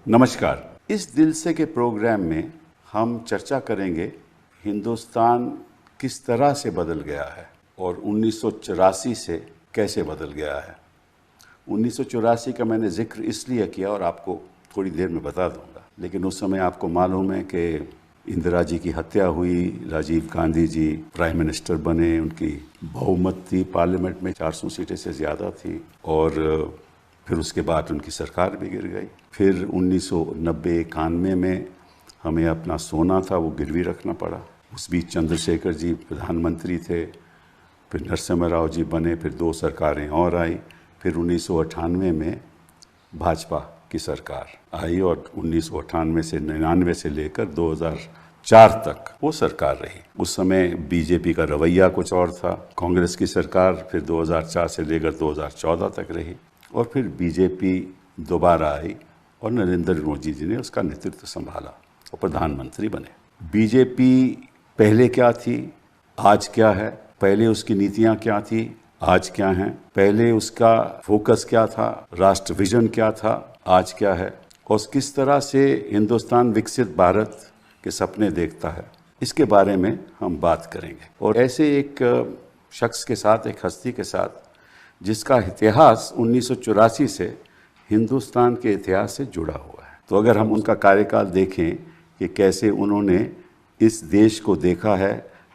नमस्कार। इस दिल से के प्रोग्राम में हम चर्चा करेंगे हिंदुस्तान किस तरह से बदल गया है और 1984 से कैसे बदल गया है। 1984 का मैंने जिक्र इसलिए किया और आपको थोड़ी देर में बता दूंगा, लेकिन उस समय आपको मालूम है कि इंदिरा जी की हत्या हुई, राजीव गांधी जी प्राइम मिनिस्टर बने, उनकी बहुमत थी पार्लियामेंट में 400 सीटें से ज़्यादा थी और फिर उसके बाद उनकी सरकार भी गिर गई। फिर 1990-91 में हमें अपना सोना था वो गिरवी रखना पड़ा। उस बीच चंद्रशेखर जी प्रधानमंत्री थे, फिर नरसिम्हा राव जी बने, फिर 2 सरकारें और आई। फिर 1998 में भाजपा की सरकार आई और 1998 से 99 से लेकर 2004 तक वो सरकार रही। उस समय बीजेपी का रवैया कुछ और था। कांग्रेस की सरकार फिर 2004 से लेकर 2014 तक रही और फिर बीजेपी दोबारा आई और नरेंद्र मोदी जी ने उसका नेतृत्व संभाला और प्रधानमंत्री बने। बीजेपी पहले क्या थी, आज क्या है, पहले उसकी नीतियां क्या थी, आज क्या हैं, पहले उसका फोकस क्या था, राष्ट्र विजन क्या था, आज क्या है, और किस तरह से हिंदुस्तान विकसित भारत के सपने देखता है, इसके बारे में हम बात करेंगे। और ऐसे एक शख्स के साथ, एक हस्ती के साथ जिसका इतिहास 1984 से हिंदुस्तान के इतिहास से जुड़ा हुआ है। तो अगर हम उनका कार्यकाल देखें कि कैसे उन्होंने इस देश को देखा है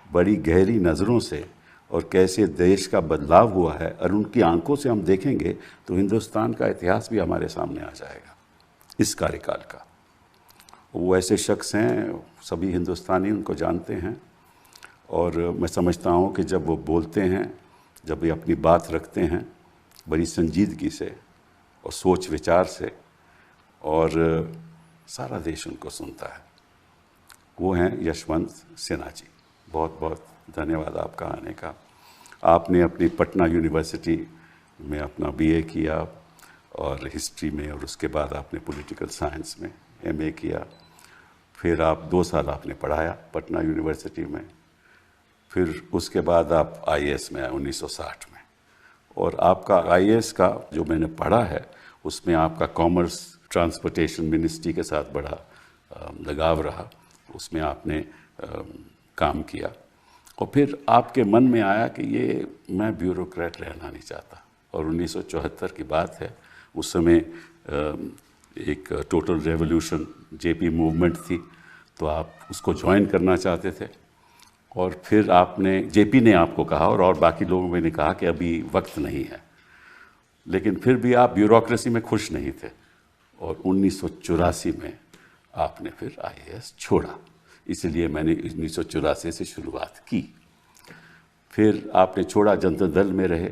बड़ी गहरी नज़रों से और कैसे देश का बदलाव हुआ है, और उनकी आंखों से हम देखेंगे तो हिंदुस्तान का इतिहास भी हमारे सामने आ जाएगा इस कार्यकाल का। वो ऐसे शख्स हैं, सभी हिंदुस्तानी उनको जानते हैं और मैं समझता हूँ कि जब वो बोलते हैं, जब वे अपनी बात रखते हैं बड़ी संजीदगी से और सोच विचार से, और सारा देश उनको सुनता है। वो हैं यशवंत सिन्हा जी। बहुत बहुत धन्यवाद आपका आने का। आपने अपनी पटना यूनिवर्सिटी में अपना बीए किया और हिस्ट्री में, और उसके बाद आपने पॉलिटिकल साइंस में एमए किया। फिर आप 2 साल आपने पढ़ाया पटना यूनिवर्सिटी में। फिर उसके बाद आप आईएएस में आए 1960 में, और आपका आईएएस का जो मैंने पढ़ा है उसमें आपका कॉमर्स ट्रांसपोर्टेशन मिनिस्ट्री के साथ बड़ा लगाव रहा। उसमें आपने काम किया और फिर आपके मन में आया कि ये मैं ब्यूरोक्रेट रहना नहीं चाहता। और 1974 की बात है, उस समय एक टोटल रेवोल्यूशन जेपी मूवमेंट थी, तो आप उसको ज्वाइन करना चाहते थे। और फिर आपने, जेपी ने आपको कहा और बाकी लोगों ने कहा कि अभी वक्त नहीं है, लेकिन फिर भी आप ब्यूरोक्रेसी में खुश नहीं थे और 1984 में आपने फिर आईएएस छोड़ा। इसलिए मैंने 1984 से शुरुआत की। फिर आपने छोड़ा, जनता दल में रहे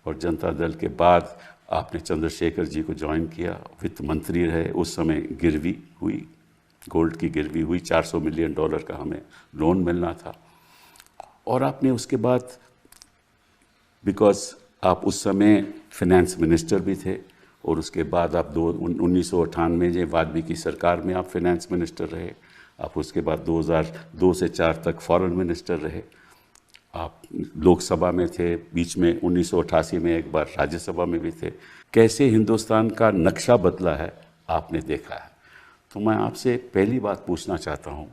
और जनता दल के बाद आपने चंद्रशेखर जी को ज्वाइन किया, वित्त मंत्री रहे। उस समय गिरवी हुई, गोल्ड की गिरवी हुई, $400 मिलियन का हमें लोन मिलना था। और आपने उसके बाद, बिकॉज आप उस समय फिनेंस मिनिस्टर भी थे, और उसके बाद आप 1998 में वाजपेयी की सरकार में आप फिनेंस मिनिस्टर रहे। आप उसके बाद 2002 से 4 तक फॉरेन मिनिस्टर रहे। आप लोकसभा में थे, बीच में 1988 में एक बार राज्यसभा में भी थे। कैसे हिंदुस्तान का नक्शा बदला है आपने देखा है। तो मैं आपसे पहली बात पूछना चाहता हूँ,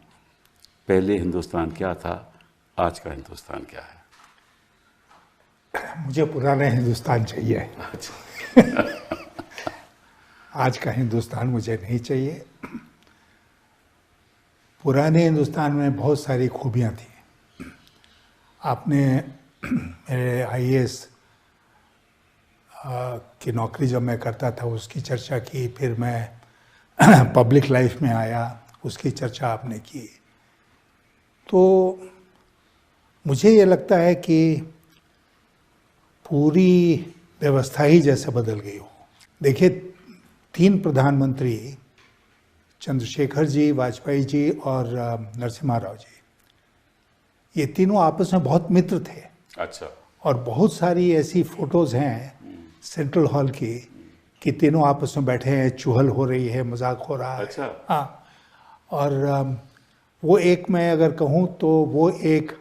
पहले हिंदुस्तान क्या था, आज का हिंदुस्तान क्या है? मुझे पुराना हिंदुस्तान चाहिए। आज का हिंदुस्तान मुझे नहीं चाहिए। पुराने हिंदुस्तान में बहुत सारी खूबियां थी। आपने मेरे आईएएस की नौकरी जब मैं करता था उसकी चर्चा की, फिर मैं पब्लिक लाइफ में आया उसकी चर्चा आपने की। तो मुझे ये लगता है कि पूरी व्यवस्था ही जैसे बदल गई हो। देखिए, 3 प्रधानमंत्री, चंद्रशेखर जी, वाजपेयी जी और नरसिम्हा राव जी, ये तीनों आपस में बहुत मित्र थे। अच्छा। और बहुत सारी ऐसी फोटोज हैं सेंट्रल हॉल की कि तीनों आपस में बैठे हैं, चुहल हो रही है, मजाक हो रहा है। अच्छा। हाँ, और वो एक, मैं अगर कहूँ तो वो एक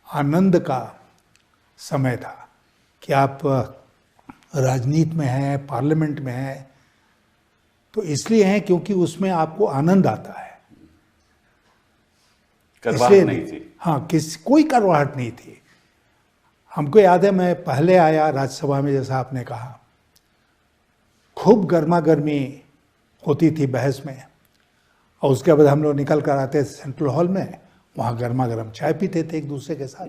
आनंद का समय था कि आप राजनीति में हैं, पार्लियामेंट में हैं, तो इसलिए हैं क्योंकि उसमें आपको आनंद आता है, करवाहट नहीं थी। हाँ, कोई करवाहट नहीं थी। हमको याद है, मैं पहले आया राज्यसभा में, जैसा आपने कहा, खूब गर्मा गर्मी होती थी बहस में, और उसके बाद हम लोग निकल कर आते थे सेंट्रल हॉल में, वहाँ गर्मा गर्म चाय पीते थे एक दूसरे के साथ।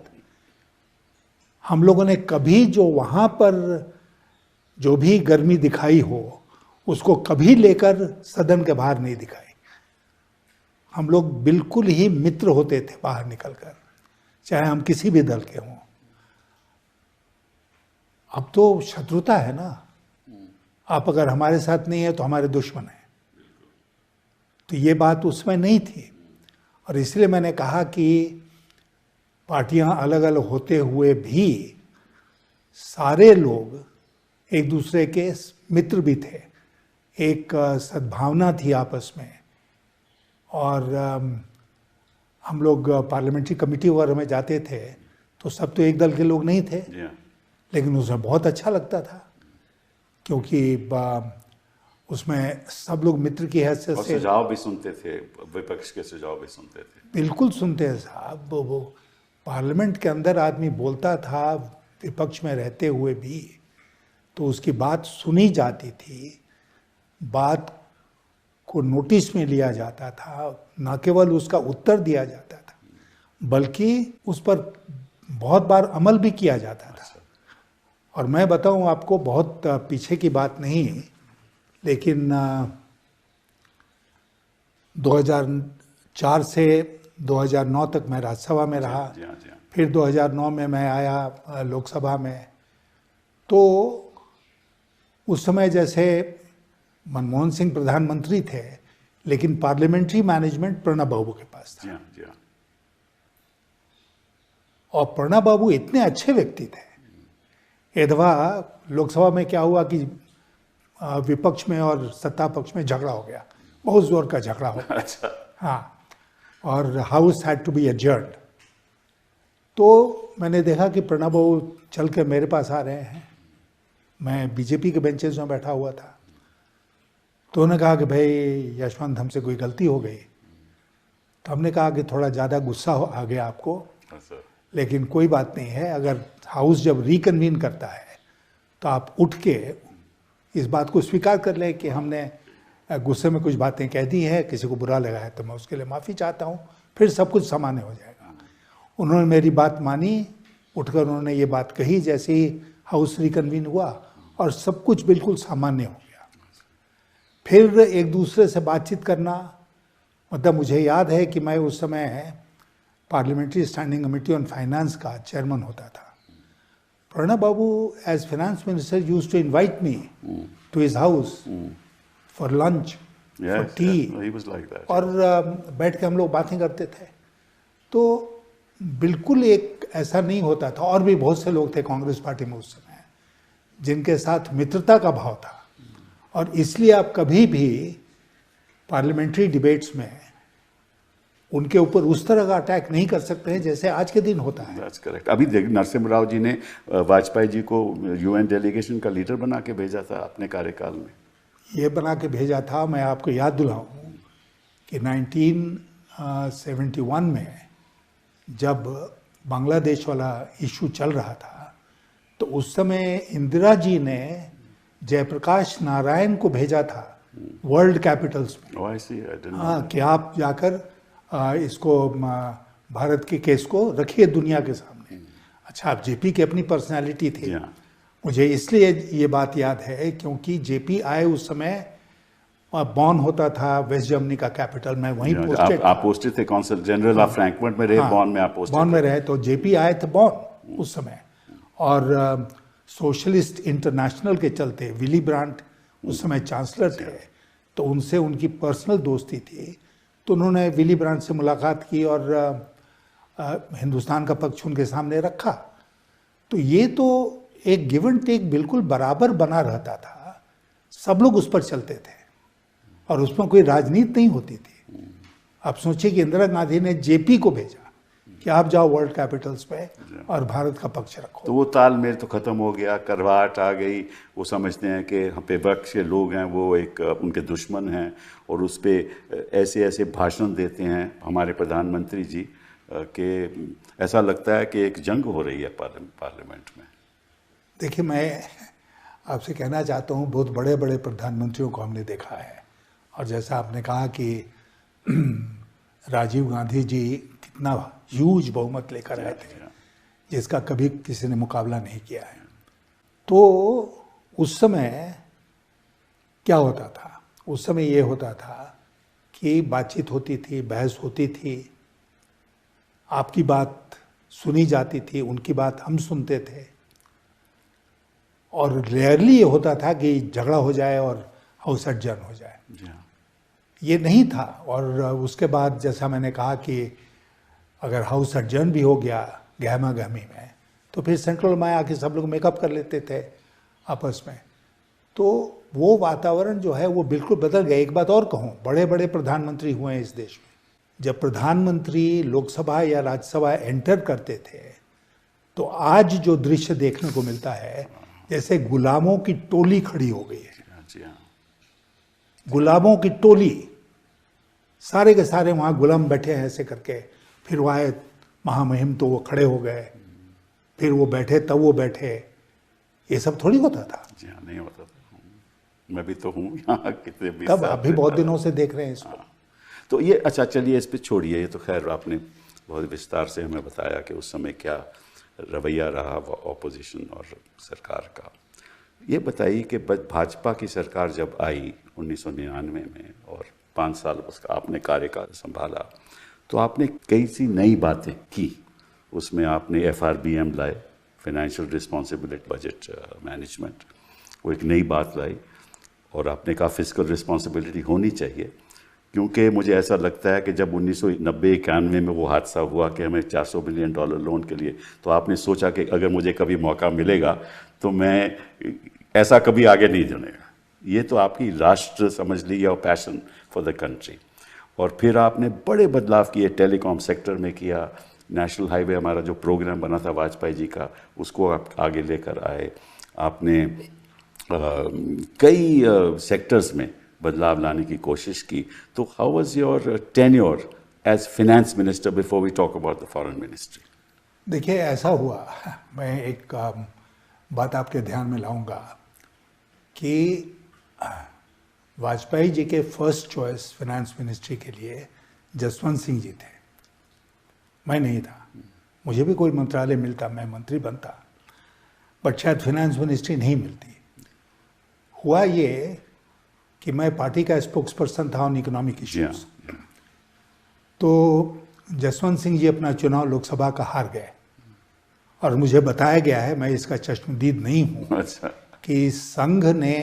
हम लोगों ने कभी जो वहाँ पर जो भी गर्मी दिखाई हो उसको कभी लेकर सदन के बाहर नहीं दिखाई। हम लोग बिल्कुल ही मित्र होते थे बाहर निकलकर, चाहे हम किसी भी दल के हों। अब तो शत्रुता है ना, आप अगर हमारे साथ नहीं है तो हमारे दुश्मन है। तो ये बात उसमें नहीं थी, और इसलिए मैंने कहा कि पार्टियां अलग अलग होते हुए भी सारे लोग एक दूसरे के मित्र भी थे, एक सद्भावना थी आपस में। और हम लोग पार्लियामेंट्री कमेटी वगैरह में जाते थे तो सब तो एक दल के लोग नहीं थे, लेकिन उसमें बहुत अच्छा लगता था, क्योंकि उसमें सब लोग मित्र की हैसियत से सुझाव भी सुनते थे, विपक्ष के सुझाव भी सुनते थे। बिल्कुल सुनते हैं साहब। वो पार्लियामेंट के अंदर आदमी बोलता था विपक्ष में रहते हुए भी, तो उसकी बात सुनी जाती थी, बात को नोटिस में लिया जाता था, न केवल उसका उत्तर दिया जाता था बल्कि उस पर बहुत बार अमल भी किया जाता था। और मैं बताऊं आपको, बहुत पीछे की बात नहीं, लेकिन 2004 से 2009 तक मैं राज्यसभा में रहा। फिर 2009 में मैं आया लोकसभा में। तो उस समय जैसे मनमोहन सिंह प्रधानमंत्री थे, लेकिन पार्लियामेंट्री मैनेजमेंट प्रणब बाबू के पास था। और प्रणब बाबू इतने अच्छे व्यक्ति थे। एक दफा लोकसभा में क्या हुआ कि विपक्ष में और सत्ता पक्ष में झगड़ा हो गया, बहुत जोर का झगड़ा हो गया। अच्छा। हाँ, और house had to be adjourned. तो मैंने देखा कि प्रणब बाबू चल के मेरे पास आ रहे हैं, मैं बीजेपी के बेंचेस में बैठा हुआ था। तो उन्होंने कहा कि भाई यशवंत, हमसे कोई गलती हो गई। तो हमने कहा कि थोड़ा ज़्यादा गुस्सा आ गया आपको, लेकिन कोई बात नहीं है, अगर हाउस जब रिकन्वीन करता है तो आप उठ के इस बात को स्वीकार कर लें कि हमने गुस्से में कुछ बातें कह दी हैं, किसी को बुरा लगा है तो मैं उसके लिए माफ़ी चाहता हूँ, फिर सब कुछ सामान्य हो जाएगा। उन्होंने मेरी बात मानी, उठकर उन्होंने ये बात कही जैसे ही हाउस रिकन्वीन हुआ, और सब कुछ बिल्कुल सामान्य हो गया। फिर एक दूसरे से बातचीत करना, मतलब मुझे याद है कि मैं उस समय parliamentary standing committee on finance का चेयरमैन होता था। Pranab babu as finance minister used to invite me to his house for lunch, for tea, और बैठ के हम लोग बातें करते थे। तो बिल्कुल एक ऐसा नहीं होता था। और भी बहुत से लोग थे कांग्रेस पार्टी में उस समय जिनके साथ मित्रता का भाव था, और इसलिए आप कभी भी पार्लियामेंट्री डिबेट्स में उनके ऊपर उस तरह का अटैक नहीं कर सकते हैं जैसे आज के दिन होता है। That's correct. अभी देख, नरसिम्हा राव जी ने वाजपेयी जी को यूएन डेलीगेशन का लीडर बना के भेजा था अपने कार्यकाल में। ये बना के भेजा था। मैं आपको याद दिलाऊं कि 1971 में जब बांग्लादेश वाला इशू चल रहा था, तो उस समय इंदिरा जी ने जयप्रकाश नारायण को भेजा था वर्ल्ड कैपिटल्स में। हाँ, कि आप जाकर इसको भारत के केस को रखिए दुनिया के सामने। अच्छा, अब जेपी की अपनी पर्सनालिटी थी। मुझे इसलिए ये बात याद है क्योंकि जेपी आए उस समय बॉन होता था वेस्ट जर्मनी का कैपिटल में, वहीं पोस्टेड। आप पोस्टेड थे, कौंसल जनरल ऑफ फ्रैंकफर्ट में रहे, बॉन में आप पोस्टेड बॉन में रहे। तो जेपी आए थे बॉन उस समय, और सोशलिस्ट इंटरनेशनल के चलते विली ब्रांट उस समय चांसलर थे, तो उनसे उनकी पर्सनल दोस्ती थी। तो उन्होंने विली ब्रांट से मुलाकात की और हिंदुस्तान का पक्ष उनके सामने रखा। तो ये तो एक गिव एंड टेक बिल्कुल बराबर बना रहता था, सब लोग उस पर चलते थे और उसमें कोई राजनीति नहीं होती थी। आप सोचिए कि इंदिरा गांधी ने जेपी को भेजा कि आप जाओ वर्ल्ड कैपिटल्स पे और भारत का पक्ष रखो। तो वो तालमेल तो खत्म हो गया, करवाहट आ गई। वो समझते हैं कि विपक्ष के लोग हैं वो एक उनके दुश्मन हैं, और उस पर ऐसे ऐसे भाषण देते हैं हमारे प्रधानमंत्री जी कि ऐसा लगता है कि एक जंग हो रही है पार्लियामेंट में। देखिए, मैं आपसे कहना चाहता हूँ, बहुत बड़े बड़े प्रधानमंत्रियों को हमने देखा है, और जैसा आपने कहा कि राजीव गांधी जी कितना ह्यूज बहुमत लेकर आए थे, जिसका कभी किसी ने मुकाबला नहीं किया है। तो उस समय क्या होता था? उस समय ये होता था कि बातचीत होती थी, बहस होती थी, आपकी बात सुनी जाती थी, उनकी बात हम सुनते थे, और रेयरली ये होता था कि झगड़ा हो जाए और हाउस एडजर्न हो जाए। ये नहीं था। और उसके बाद जैसा मैंने कहा कि अगर हाउस एडजर्न भी हो गया गहमा गहमी में, तो फिर सेंट्रल में आके सब लोग मेकअप कर लेते थे आपस में। तो वो वातावरण जो है वो बिल्कुल बदल गया। एक बात और कहूँ, बड़े बड़े प्रधानमंत्री हुए हैं इस देश में। जब प्रधानमंत्री लोकसभा या राज्यसभा एंटर करते थे, तो आज जो दृश्य देखने को मिलता है, जैसे गुलामों की टोली खड़ी हो गई है। गुलामों की टोली, सारे के सारे वहाँ गुलाम बैठे हैं ऐसे करके। फिर वो आए महामहिम तो वो खड़े हो गए, फिर वो बैठे तब वो बैठे। ये सब थोड़ी होता था। जी हाँ, नहीं होता था। मैं भी तो हूँ यहाँ कितने भी तब अभी बहुत दिनों से देख रहे हैं इसको। तो ये अच्छा, चलिए इस पे छोड़िए। ये तो खैर आपने बहुत विस्तार से हमें बताया कि उस समय क्या रवैया रहा ऑपोजिशन और सरकार का। ये बताइए कि भाजपा की सरकार जब आई 1999 में और 5 साल उसका आपने कार्यकाल संभाला, तो आपने कई सी नई बातें की। उसमें आपने FRBM लाए, फाइनेंशियल रिस्पॉन्सिबिलिटी बजट मैनेजमेंट, वो एक नई बात लाई। और आपने कहा फिस्कल रिस्पॉन्सिबिलिटी होनी चाहिए, क्योंकि मुझे ऐसा लगता है कि जब 1990-91 में वो हादसा हुआ कि हमें $400 बिलियन लोन के लिए, तो आपने सोचा कि अगर मुझे कभी मौका मिलेगा तो मैं ऐसा कभी आगे नहीं जाऊँगा। ये तो आपकी राष्ट्र समझ लीजिए और पैशन फॉर द कंट्री। और फिर आपने बड़े बदलाव किए, टेलीकॉम सेक्टर में किया, नेशनल हाईवे हमारा जो प्रोग्राम बना था वाजपेयी जी का, उसको आप आगे लेकर आए। आपने कई सेक्टर्स में बदलाव लाने की कोशिश की। तो how was your tenure as finance minister before we talk about the foreign ministry? देखिए, ऐसा हुआ, मैं एक बात आपके ध्यान में लाऊंगा कि वाजपेयी जी के फर्स्ट चॉइस फाइनेंस मिनिस्ट्री के लिए जसवंत सिंह जी थे, मैं नहीं था। मुझे भी कोई मंत्रालय मिलता, मैं मंत्री बनता, बट शायद फाइनेंस मिनिस्ट्री नहीं मिलती। हुआ ये कि मैं पार्टी का स्पोक्स पर्सन था ऑन इकोनॉमिक इश्यूज। तो जसवंत सिंह जी अपना चुनाव लोकसभा का हार गए, और मुझे बताया गया है, मैं इसका चश्मदीद नहीं हूँ, कि संघ ने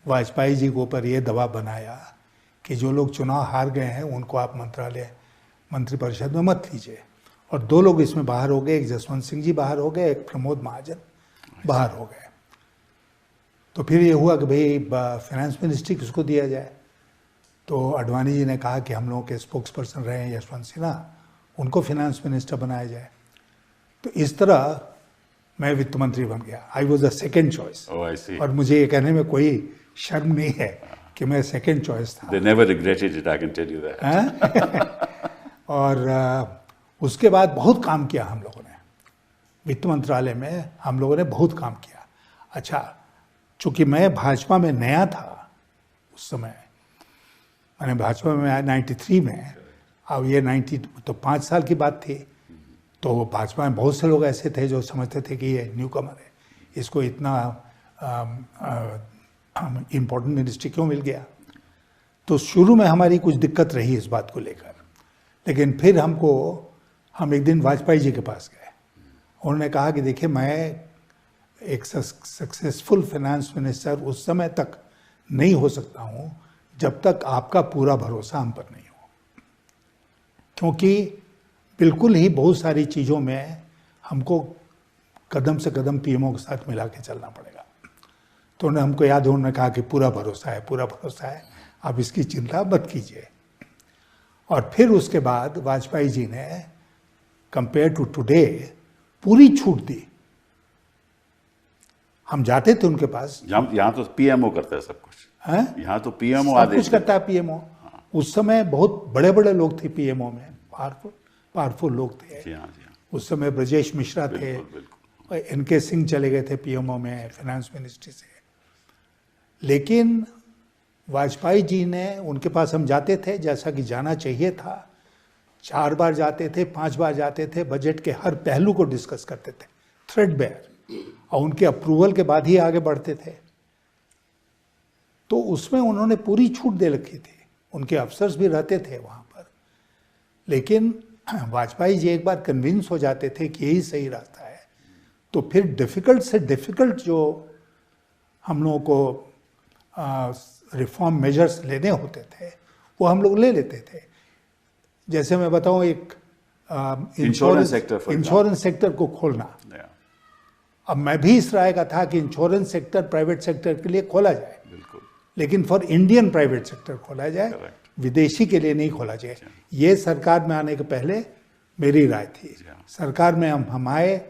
वाजपेयी जी के ऊपर ये दबाव बनाया कि जो लोग चुनाव हार गए हैं उनको आप मंत्रिपरिषद में मत लीजिए। और 2 लोग इसमें बाहर हो गए, एक जसवंत सिंह जी बाहर हो गए, एक प्रमोद महाजन बाहर हो गए। तो फिर ये हुआ कि भाई फाइनेंस मिनिस्ट्री किसको दिया जाए। तो अडवाणी जी ने कहा कि हम लोगों के स्पोक्स पर्सन रहे हैं यशवंत सिन्हा, उनको फाइनेंस मिनिस्टर बनाया जाए। तो इस तरह मैं वित्त मंत्री बन गया। I was the second choice. और मुझे ये कहने में कोई शर्म नहीं है कि मैं सेकेंड चॉइस था। They never regretted it, I can tell you that. और उसके बाद बहुत काम किया हम लोगों ने, वित्त मंत्रालय में हम लोगों ने बहुत काम किया। अच्छा, चूंकि मैं भाजपा में नया था उस समय, मैंने भाजपा में आया 93 में, अब ये 90 तो 5 साल की बात थी। तो भाजपा में बहुत से लोग ऐसे थे जो समझते थे कि ये न्यू कमर है, इसको इतना इम्पोर्टेंट मिनिस्ट्री क्यों मिल गया। तो शुरू में हमारी कुछ दिक्कत रही इस बात को लेकर, लेकिन फिर हम एक दिन वाजपेयी जी के पास गए। उन्होंने कहा कि देखिए, मैं एक सक्सेसफुल फाइनेंस मिनिस्टर उस समय तक नहीं हो सकता हूँ जब तक आपका पूरा भरोसा हम पर नहीं हो, क्योंकि बिल्कुल ही बहुत सारी चीज़ों में हमको कदम से कदम पीएमओ के साथ मिला के चलना पड़ेगा। तो उन्होंने हमको याद है, उन्होंने कहा कि पूरा भरोसा है, आप इसकी चिंता मत कीजिए। और फिर उसके बाद वाजपेयी जी ने कंपेयर टू टुडे पूरी छूट दी। हम जाते थे उनके पास। यहाँ तो पीएमओ करता है सब कुछ, हैं? यहाँ तो पीएमओ सब आदेश कुछ करता है पीएमओ। उस समय बहुत बड़े बड़े लोग थे पीएमओ में, पावरफुल लोग थे। जी हाँ, जी हाँ, उस समय ब्रजेश मिश्रा थे, बिल्कुल बिल्कुल। एनके सिंह चले गए थे पीएमओ में फाइनेंस मिनिस्ट्री से। लेकिन वाजपेयी जी ने, उनके पास हम जाते थे जैसा कि जाना चाहिए था, 4 बार जाते थे, 5 बार जाते थे, बजट के हर पहलू को डिस्कस करते थे थ्रेडबेयर, और उनके अप्रूवल के बाद ही आगे बढ़ते थे। तो उसमें उन्होंने पूरी छूट दे रखी थी, उनके अफसर्स भी रहते थे वहाँ पर। लेकिन वाजपेयी जी एक बार कन्विंस हो जाते थे कि यही सही रास्ता है, तो फिर डिफ़िकल्ट से डिफ़िकल्ट जो हम लोगों को रिफॉर्म मेजर्स लेने होते थे वो हम लोग ले लेते थे। जैसे मैं बताऊं, एक इंश्योरेंस सेक्टर को खोलना। अब मैं भी इस राय का था कि इंश्योरेंस सेक्टर प्राइवेट सेक्टर के लिए खोला जाए, बिल्कुल, लेकिन फॉर इंडियन प्राइवेट सेक्टर खोला जाए, Correct. विदेशी के लिए नहीं खोला जाए। ये सरकार में आने के पहले मेरी राय थी। सरकार में हम आए,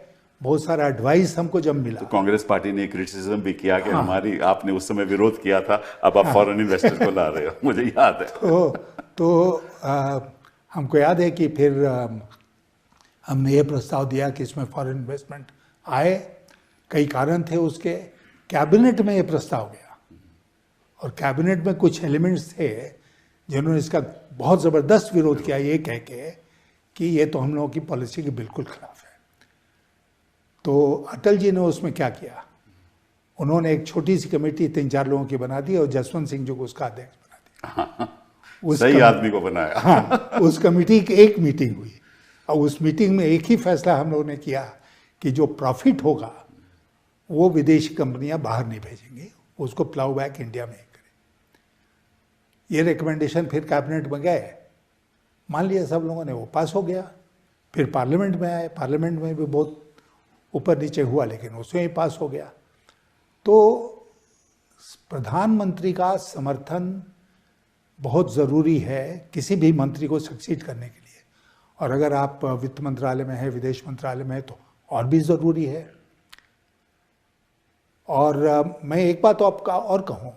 बहुत सारा एडवाइस हमको जब मिला। तो कांग्रेस पार्टी ने क्रिटिसिज्म भी किया कि हमारी, आपने उस समय विरोध किया था, अब आप फॉरेन इन्वेस्टर को ला रहे हो, मुझे याद है। तो हमको याद है कि फिर हमने ये प्रस्ताव दिया कि इसमें फॉरेन इन्वेस्टमेंट आए। कई कारण थे उसके। कैबिनेट में ये प्रस्ताव गया, और कैबिनेट में कुछ एलिमेंट्स थे जिन्होंने इसका बहुत ज़बरदस्त विरोध किया, ये कह के कि ये तो हम लोगों की पॉलिसी के बिल्कुल खिलाफ है। तो अटल जी ने उसमें क्या किया, उन्होंने एक छोटी सी कमेटी 3-4 लोगों की बना दी और जसवंत सिंह जी को उसका अध्यक्ष बना दिया। सही आदमी को बनाया। हाँ, उस कमेटी की एक मीटिंग हुई, और उस मीटिंग में एक ही फैसला हम लोगों ने किया कि जो प्रॉफिट होगा वो विदेशी कंपनियां बाहर नहीं भेजेंगे, उसको प्लाउ बैक इंडिया में ही करें। ये रिकमेंडेशन फिर कैबिनेट में गए, मान लिया सब लोगों ने, वो पास हो गया। फिर पार्लियामेंट में आए, पार्लियामेंट में भी बहुत ऊपर नीचे हुआ, लेकिन उसमें ही पास हो गया। तो प्रधानमंत्री का समर्थन बहुत ज़रूरी है किसी भी मंत्री को सक्सीड करने के लिए, और अगर आप वित्त मंत्रालय में है, विदेश मंत्रालय में है, तो और भी ज़रूरी है। और मैं एक बात तो आपका और कहूँ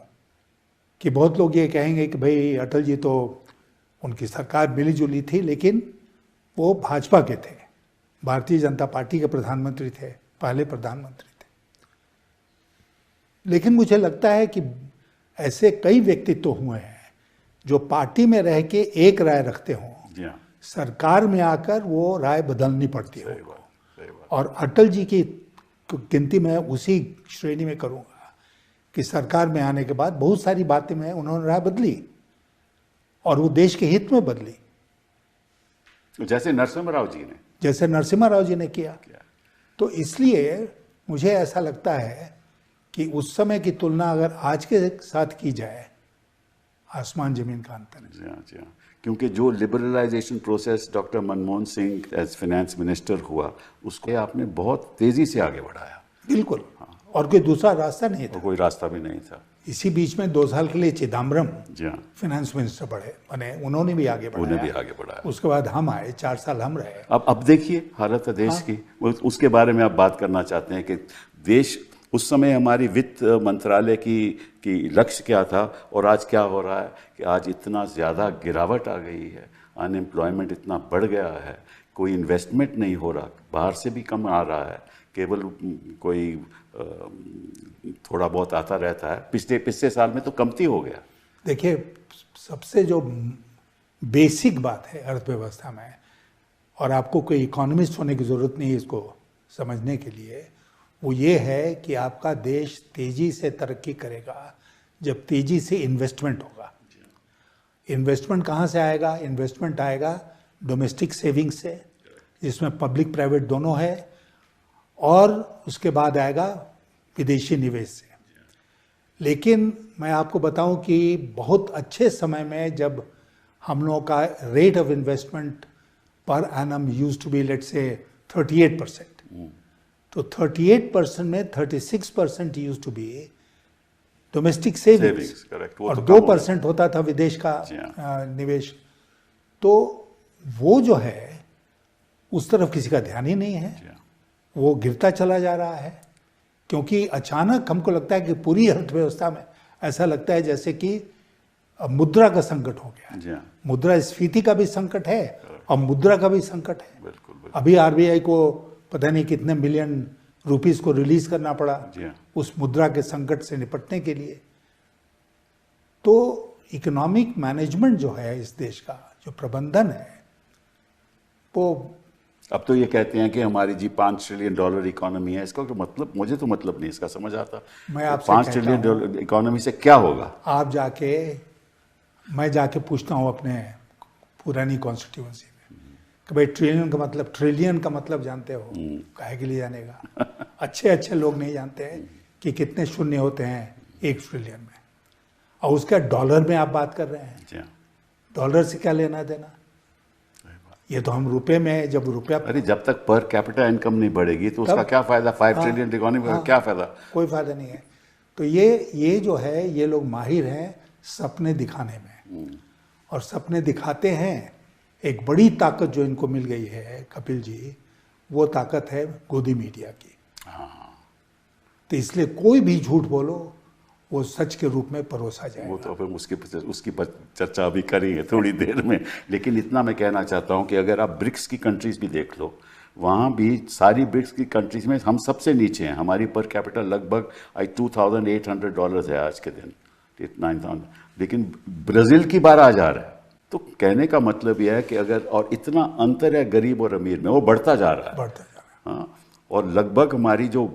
कि बहुत लोग ये कहेंगे कि भाई अटल जी तो, उनकी सरकार मिली जुली थी, लेकिन वो भाजपा के थे, भारतीय जनता पार्टी के प्रधानमंत्री थे, पहले प्रधानमंत्री थे। लेकिन मुझे लगता है कि ऐसे कई व्यक्तित्व हुए हैं जो पार्टी में रह के एक राय रखते हों, सरकार में आकर वो राय बदलनी पड़ती है। और अटल जी की गिनती मैं उसी श्रेणी में करूंगा कि सरकार में आने के बाद बहुत सारी बातें में उन्होंने राय बदली, और वो देश के हित में बदली, जैसे नरसिम्हा राव जी ने किया। तो इसलिए मुझे ऐसा लगता है कि उस समय की तुलना अगर आज के साथ की जाए, आसमान जमीन का अंतर है। जी हाँ, जी हाँ। क्योंकि जो liberalisation process doctor Manmohan Singh as finance minister हुआ, उसको आपने बहुत तेजी से आगे बढ़ाया। बिल्कुल, और कोई दूसरा रास्ता नहीं था, कोई रास्ता भी नहीं था। इसी बीच में 2 साल के लिए चिदम्बरम फाइनेंस मिनिस्टर बने, उन्होंने भी आगे बढ़ाया। उसके बाद हम आए, 4 साल हम रहे। अब देखिए हालत है देश की, उसके बारे में आप बात करना चाहते हैं कि देश उस समय हमारी वित्त मंत्रालय की लक्ष्य क्या था, और आज क्या हो रहा है कि आज इतना ज़्यादा गिरावट आ गई है, अनएम्प्लॉयमेंट इतना बढ़ गया है, कोई इन्वेस्टमेंट नहीं हो रहा, बाहर से भी कम आ रहा है, केवल कोई थोड़ा बहुत आता रहता है। पिछले साल में तो कमती हो गया। देखिए, सबसे जो बेसिक बात है अर्थव्यवस्था में, और आपको कोई इकोनॉमिस्ट होने की ज़रूरत नहीं है इसको समझने के लिए, वो ये है कि आपका देश तेज़ी से तरक्की करेगा जब तेज़ी से इन्वेस्टमेंट होगा। इन्वेस्टमेंट कहाँ से आएगा? इन्वेस्टमेंट आएगा डोमेस्टिक सेविंग से, जिसमें पब्लिक प्राइवेट दोनों है, और उसके बाद आएगा विदेशी निवेश से। लेकिन मैं आपको बताऊं कि बहुत अच्छे समय में जब हम लोगों का rate of investment per annum used to be let's say 38%, तो 38% में 36% used to be domestic savings, और 2% होता था विदेश का निवेश। तो वो जो है उस तरफ किसी का ध्यान ही नहीं है। जी हाँ। वो गिरता चला जा रहा है, क्योंकि अचानक हमको लगता है कि पूरी अर्थव्यवस्था में ऐसा लगता है जैसे कि मुद्रा का संकट हो गया। जी हाँ। मुद्रास्फीति का भी संकट है और मुद्रा का भी संकट है। बिल्कुल बिल्कुल। अभी आरबीआई को पता नहीं कितने मिलियन रुपीस को रिलीज करना पड़ा जी हाँ। उस मुद्रा के संकट से निपटने के लिए। तो इकोनॉमिक मैनेजमेंट जो है इस देश का, जो प्रबंधन है, वो अब तो ये कहते हैं कि हमारी जी $5 ट्रिलियन इकोनॉमी है। इसका तो मतलब, मुझे तो मतलब नहीं इसका समझ आता। मैं आपसे $5 कहता ट्रिलियन इकोनॉमी से क्या होगा? आप जाके, मैं जाके पूछता हूँ अपने पुरानी कॉन्स्टिट्यूएंसी में कि भाई ट्रिलियन का मतलब जानते हो? काहे के लिए जानेगा? अच्छे अच्छे लोग नहीं जानते हैं कि कितने शून्य होते हैं 1 ट्रिलियन में, और उसका डॉलर में आप बात कर रहे हैं। जी हाँ। डॉलर से क्या लेना देना? ये तो हम रुपए में, जब रुपया, अरे जब तक पर कैपिटा इनकम नहीं बढ़ेगी तो उसका क्या फायदा? 5 ट्रिलियन इकोनॉमी का क्या फायदा? कोई फायदा नहीं है। तो ये जो है, ये लोग माहिर हैं सपने दिखाने में, और सपने दिखाते हैं। एक बड़ी ताकत जो इनको मिल गई है कपिल जी, वो ताकत है गोदी मीडिया की। तो इसलिए कोई भी झूठ बोलो वो सच के रूप में परोसा जाएगा। वो तो फिर उसकी चर्चा अभी करेंगे थोड़ी देर में। लेकिन इतना मैं कहना चाहता हूँ कि अगर आप ब्रिक्स की कंट्रीज भी देख लो, वहाँ भी सारी ब्रिक्स की कंट्रीज में हम सबसे नीचे हैं। हमारी पर कैपिटल लगभग $2,800 है आज के दिन, 9,000। लेकिन ब्राज़ील की 12,000 है। तो कहने का मतलब यह है कि अगर, और इतना अंतर है गरीब और अमीर में, वो बढ़ता जा रहा है। बढ़ता जा रहा है। हाँ। और लगभग हमारी जो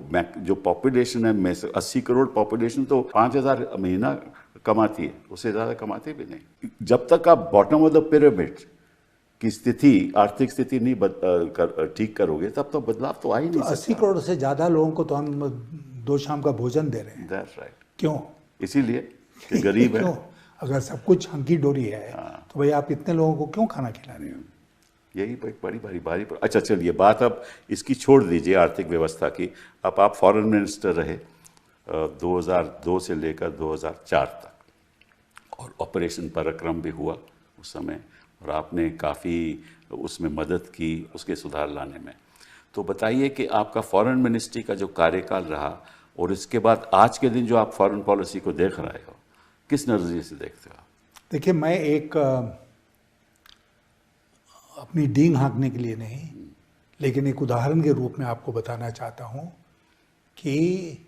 पॉपुलेशन है में से 80 करोड़ पॉपुलेशन तो 5,000 महीना कमाती है, उससे ज़्यादा कमाती भी नहीं। जब तक आप बॉटम ऑफ द पिरामिड की स्थिति, आर्थिक स्थिति नहीं ठीक करोगे, तब तो बदलाव तो आ ही नहीं सकता। 80 करोड़ से ज़्यादा लोगों को तो हम 2 शाम का भोजन दे रहे हैं। That's right। क्यों? इसीलिए कि गरीब है। क्यों? अगर सब कुछ हंकी डोरी है तो भाई आप इतने लोगों को क्यों खाना खिला रहे हो? यही एक बड़ी बारी पर। अच्छा चलिए, बात अब इसकी छोड़ दीजिए आर्थिक व्यवस्था की। अब आप फॉरेन मिनिस्टर रहे 2002 से लेकर 2004 तक, और ऑपरेशन पराक्रम भी हुआ उस समय, और आपने काफ़ी उसमें मदद की उसके सुधार लाने में। तो बताइए कि आपका फॉरेन मिनिस्ट्री का जो कार्यकाल रहा, और इसके बाद आज के दिन जो आप फॉरेन पॉलिसी को देख रहे हो, किस नज़रिए से देखते हो? देखिए, मैं एक अपनी डींग हाँकने के लिए नहीं, लेकिन एक उदाहरण के रूप में आपको बताना चाहता हूँ कि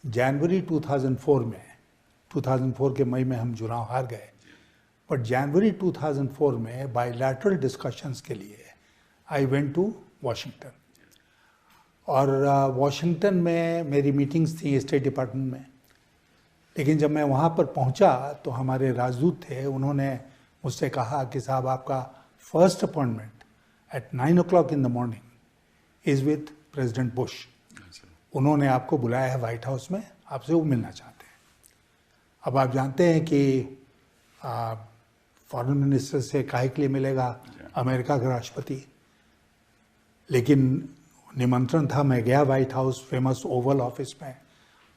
जनवरी 2004 के मई में हम चुनाव हार गए, बट जनवरी 2004 में बायलैटरल डिस्कशंस के लिए आई वेंट टू वाशिंगटन, और वाशिंगटन में मेरी मीटिंग्स थी स्टेट डिपार्टमेंट में। लेकिन जब मैं वहाँ पर पहुँचा तो हमारे राजदूत थे, उन्होंने मुझसे कहा कि साहब, आपका first appointment at 9 o'clock in the morning is with president Bush. उन्होंने आपको बुलाया है वाइट हाउस में, आपसे वो मिलना चाहते हैं। अब आप जानते हैं कि फॉरेन मिनिस्टर से काहे के लिए मिलेगा अमेरिका का राष्ट्रपति, लेकिन निमंत्रण था, मैं गया white house, famous Oval office में।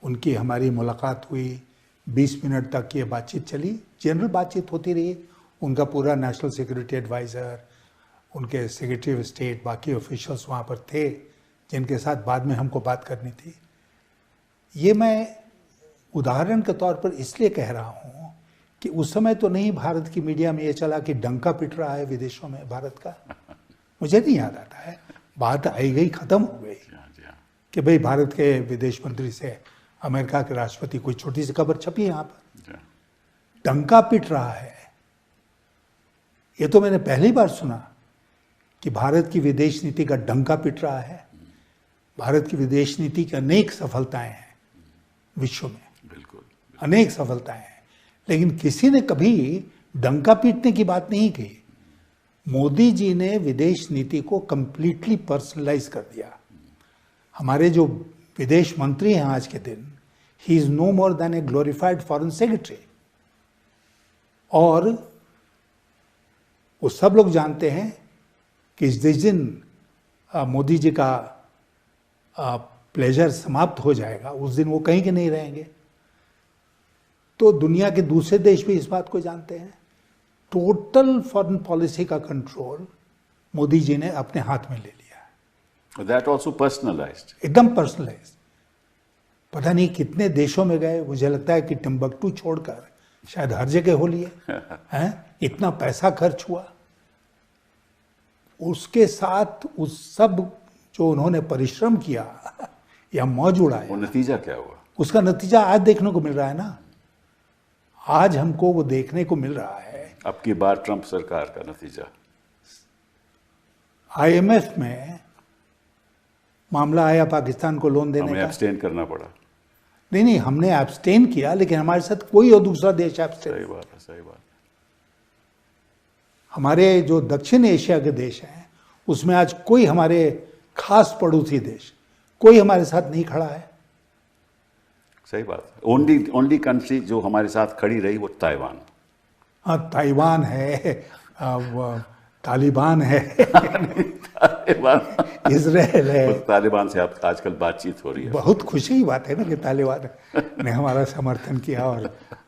उनकी हमारी मुलाकात हुई, 20 मिनट तक ये बातचीत चली, जनरल बातचीत होती रही। उनका पूरा नेशनल सिक्योरिटी एडवाइज़र, उनके सेक्रेटरी ऑफ स्टेट, बाकी ऑफिशियल्स वहाँ पर थे जिनके साथ बाद में हमको बात करनी थी। ये मैं उदाहरण के तौर पर इसलिए कह रहा हूँ कि उस समय तो नहीं भारत की मीडिया में ये चला कि डंका पिट रहा है विदेशों में भारत का। मुझे नहीं याद आता है, बात आई गई, ख़त्म हो गई कि भाई भारत के विदेश मंत्री से अमेरिका के राष्ट्रपति, कोई छोटी सी खबर छपी यहाँ पर, डंका पिट रहा है। ये तो मैंने पहली बार सुना कि भारत की विदेश नीति का डंका पिट रहा है। भारत की विदेश नीति की अनेक सफलताएं हैं विश्व में, बिल्कुल अनेक सफलताएं हैं, लेकिन किसी ने कभी डंका पीटने की बात नहीं की। मोदी जी ने विदेश नीति को कंप्लीटली पर्सनलाइज कर दिया। हमारे जो विदेश मंत्री हैं आज के दिन, he is no more than a glorified foreign secretary, और वो सब लोग जानते हैं कि जिस दिन मोदी जी का प्लेजर समाप्त हो जाएगा, उस दिन वो कहीं के नहीं रहेंगे। तो दुनिया के दूसरे देश भी इस बात को जानते हैं। टोटल फॉरेन पॉलिसी का कंट्रोल मोदी जी ने अपने हाथ में ले लिया। That also personalized. एकदम पर्सनलाइज। पता नहीं कितने देशों में गए, मुझे लगता है कि टिम्बकटू छोड़कर शायद हर जगह हो लिए हैं। इतना पैसा खर्च हुआ, उसके साथ उस सब जो उन्होंने परिश्रम किया या मौज उड़ाया, वो नतीजा क्या हुआ? उसका नतीजा आज देखने को मिल रहा है ना। आज हमको वो देखने को मिल रहा है। अब की बार ट्रंप सरकार का नतीजा, आईएमएफ में मामला आया पाकिस्तान को लोन देने हमें का। एब्सटेन करना पड़ा। नहीं, हमने एब्सटेन किया, लेकिन हमारे साथ कोई और दूसरा देश एब्सटेन। सही बात है, सही बात है। हमारे जो दक्षिण एशिया के देश हैं उसमें आज कोई हमारे खास पड़ोसी देश कोई हमारे साथ नहीं खड़ा है। सही बात है। ओनली कंट्री जो हमारे साथ खड़ी रही वो ताइवान। हाँ, ताइवान है, तालिबान है, तालिबान, इजराइल है। तालिबान से आप आजकल बातचीत हो रही है। बहुत खुशी की बात है ना कि तालिबान ने हमारा समर्थन किया। और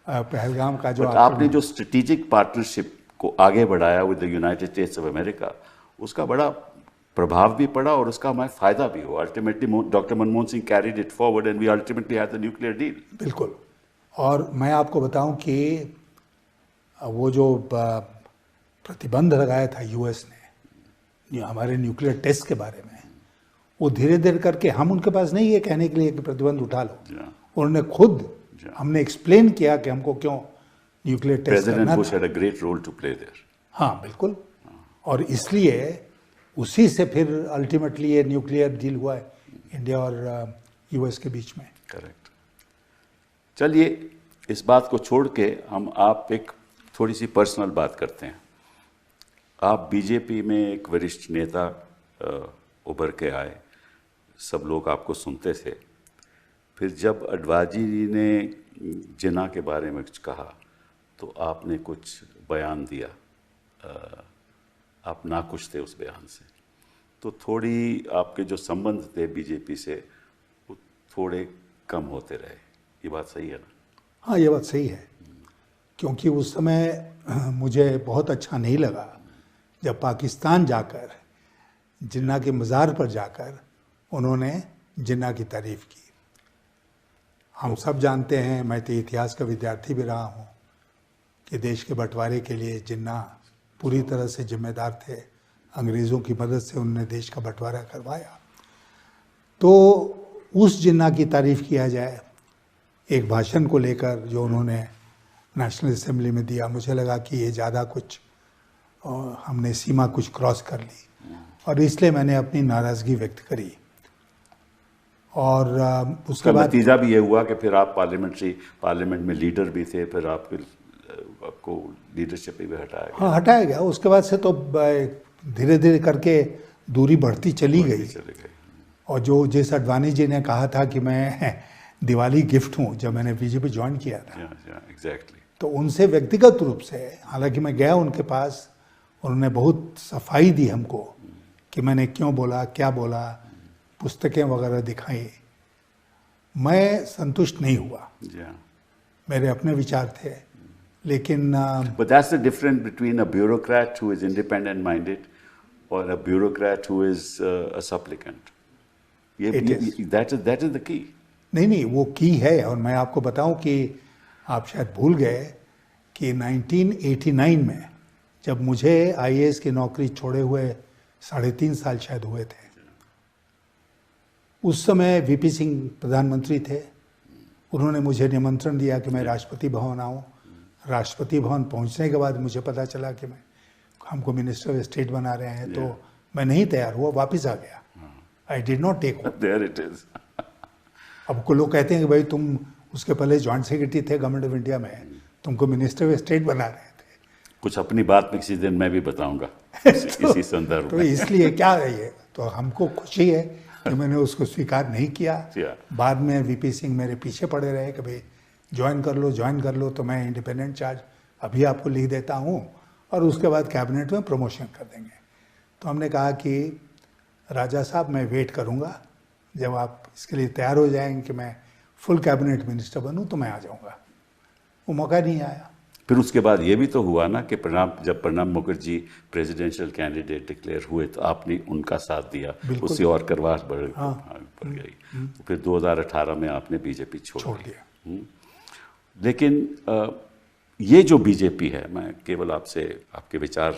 पहलगाम का जो आपने जो स्ट्रेटेजिक पार्टनरशिप को आगे बढ़ाया with the United states of America, उसका बड़ा प्रभाव भी पड़ा और उसका हमें फायदा भी हुआ। Ultimately doctor Manmohan Singh carried it forward and we ultimately had the nuclear deal. बिल्कुल। और मैं आपको बताऊं कि वो जो प्रतिबंध लगाया था यूएस ने हमारे न्यूक्लियर टेस्ट के बारे में, वो धीरे धीरे करके, हम उनके पास नहीं है कहने के लिए कि प्रतिबंध उठा लो, उन्होंने खुद, हमने एक्सप्लेन किया कि हमको क्यों न्यूक्लियर टेस्ट करना था। President Bush had a great role to play there. हाँ बिल्कुल। और इसलिए उसी से फिर अल्टीमेटली ये न्यूक्लियर डील हुआ है इंडिया और यूएस के बीच में। करेक्ट। चलिए इस बात को छोड़ के हम आप एक थोड़ी सी पर्सनल बात करते हैं। आप बीजेपी में एक वरिष्ठ नेता उभर के आए, सब लोग आपको सुनते थे। फिर जब अडवाणी जी ने जिन्ना के बारे में कुछ कहा तो आपने कुछ बयान दिया, आप नाखुश थे उस बयान से। तो थोड़ी आपके जो संबंध थे बीजेपी से वो थोड़े कम होते रहे। ये बात सही है ना? हाँ, ये बात सही है। क्योंकि उस समय मुझे बहुत अच्छा नहीं लगा जब पाकिस्तान जाकर जिन्ना के मज़ार पर जाकर उन्होंने जिन्ना की तारीफ़ की। हम सब जानते हैं, मैं तो इतिहास का विद्यार्थी भी रहा हूँ, कि देश के बंटवारे के लिए जिन्ना पूरी तरह से जिम्मेदार थे। अंग्रेज़ों की मदद से उन्होंने देश का बंटवारा करवाया। तो उस जिन्ना की तारीफ़ किया जाए एक भाषण को लेकर जो उन्होंने नेशनल असेंबली में दिया, मुझे लगा कि ये ज़्यादा कुछ हमने सीमा कुछ क्रॉस कर ली और इसलिए मैंने अपनी नाराज़गी व्यक्त करी। और उसके बाद नतीजा भी ये हुआ कि फिर आप पार्लियामेंट में लीडर भी थे, फिर आपको लीडरशिप भी हटाया गया। हाँ, हटाया गया। उसके बाद से तो धीरे धीरे करके दूरी बढ़ती चली गई। और जो जिस अडवाणी जी ने कहा था कि मैं दिवाली गिफ्ट हूँ, जब मैंने बीजेपी ज्वाइन किया था, एग्जैक्टली, तो उनसे व्यक्तिगत रूप से, हालांकि मैं गया उनके पास, उन्होंने बहुत सफाई दी हमको कि मैंने क्यों बोला, क्या बोला, पुस्तकें वगैरह दिखाई। मैं संतुष्ट नहीं हुआ, मेरे अपने विचार थे, लेकिन But that's the difference between a bureaucrat who is independent minded or a bureaucrat who is a supplicant. That is the key. नहीं, वो की है। और मैं आपको बताऊं कि आप शायद भूल गए कि 1989 में जब मुझे आईएएस की नौकरी छोड़े हुए 3.5 साल शायद हुए थे, उस समय वीपी सिंह प्रधानमंत्री थे। उन्होंने मुझे निमंत्रण दिया कि मैं राष्ट्रपति भवन आऊँ। राष्ट्रपति भवन पहुँचने के बाद मुझे पता चला कि हमको मिनिस्टर ऑफ स्टेट बना रहे हैं, तो मैं नहीं तैयार हुआ, वापस आ गया। I did not take. There it is. अब को लोग कहते हैं कि भाई तुम उसके पहले जॉइंट सेक्रेटरी थे गवर्नमेंट ऑफ इंडिया में, तुमको मिनिस्टर ऑफ स्टेट बना रहे थे। कुछ अपनी बात में किसी दिन मैं भी बताऊंगा इसी संदर्भ तो में। इसलिए क्या है ये, तो हमको खुशी है कि मैंने उसको स्वीकार नहीं किया। बाद में वीपी सिंह मेरे पीछे पड़े रहे कि भाई ज्वाइन कर लो, तो मैं इंडिपेंडेंट चार्ज अभी आपको लिख देता हूँ और उसके बाद कैबिनेट में प्रमोशन कर देंगे। तो हमने कहा कि राजा साहब, मैं वेट करूँगा, जब आप इसके लिए तैयार हो जाएंगे कि मैं फुल कैबिनेट मिनिस्टर बनूं तो मैं आ जाऊँगा। वो मौका नहीं आया। फिर उसके बाद ये भी तो हुआ ना कि जब Pranab Mukherjee presidential candidate declare हुए तो आपने उनका साथ दिया, उससे और करवास बढ़ गई। तो फिर 2018 में आपने बीजेपी छोड़ दिया। लेकिन ये जो बीजेपी है, मैं केवल आपसे आपके विचार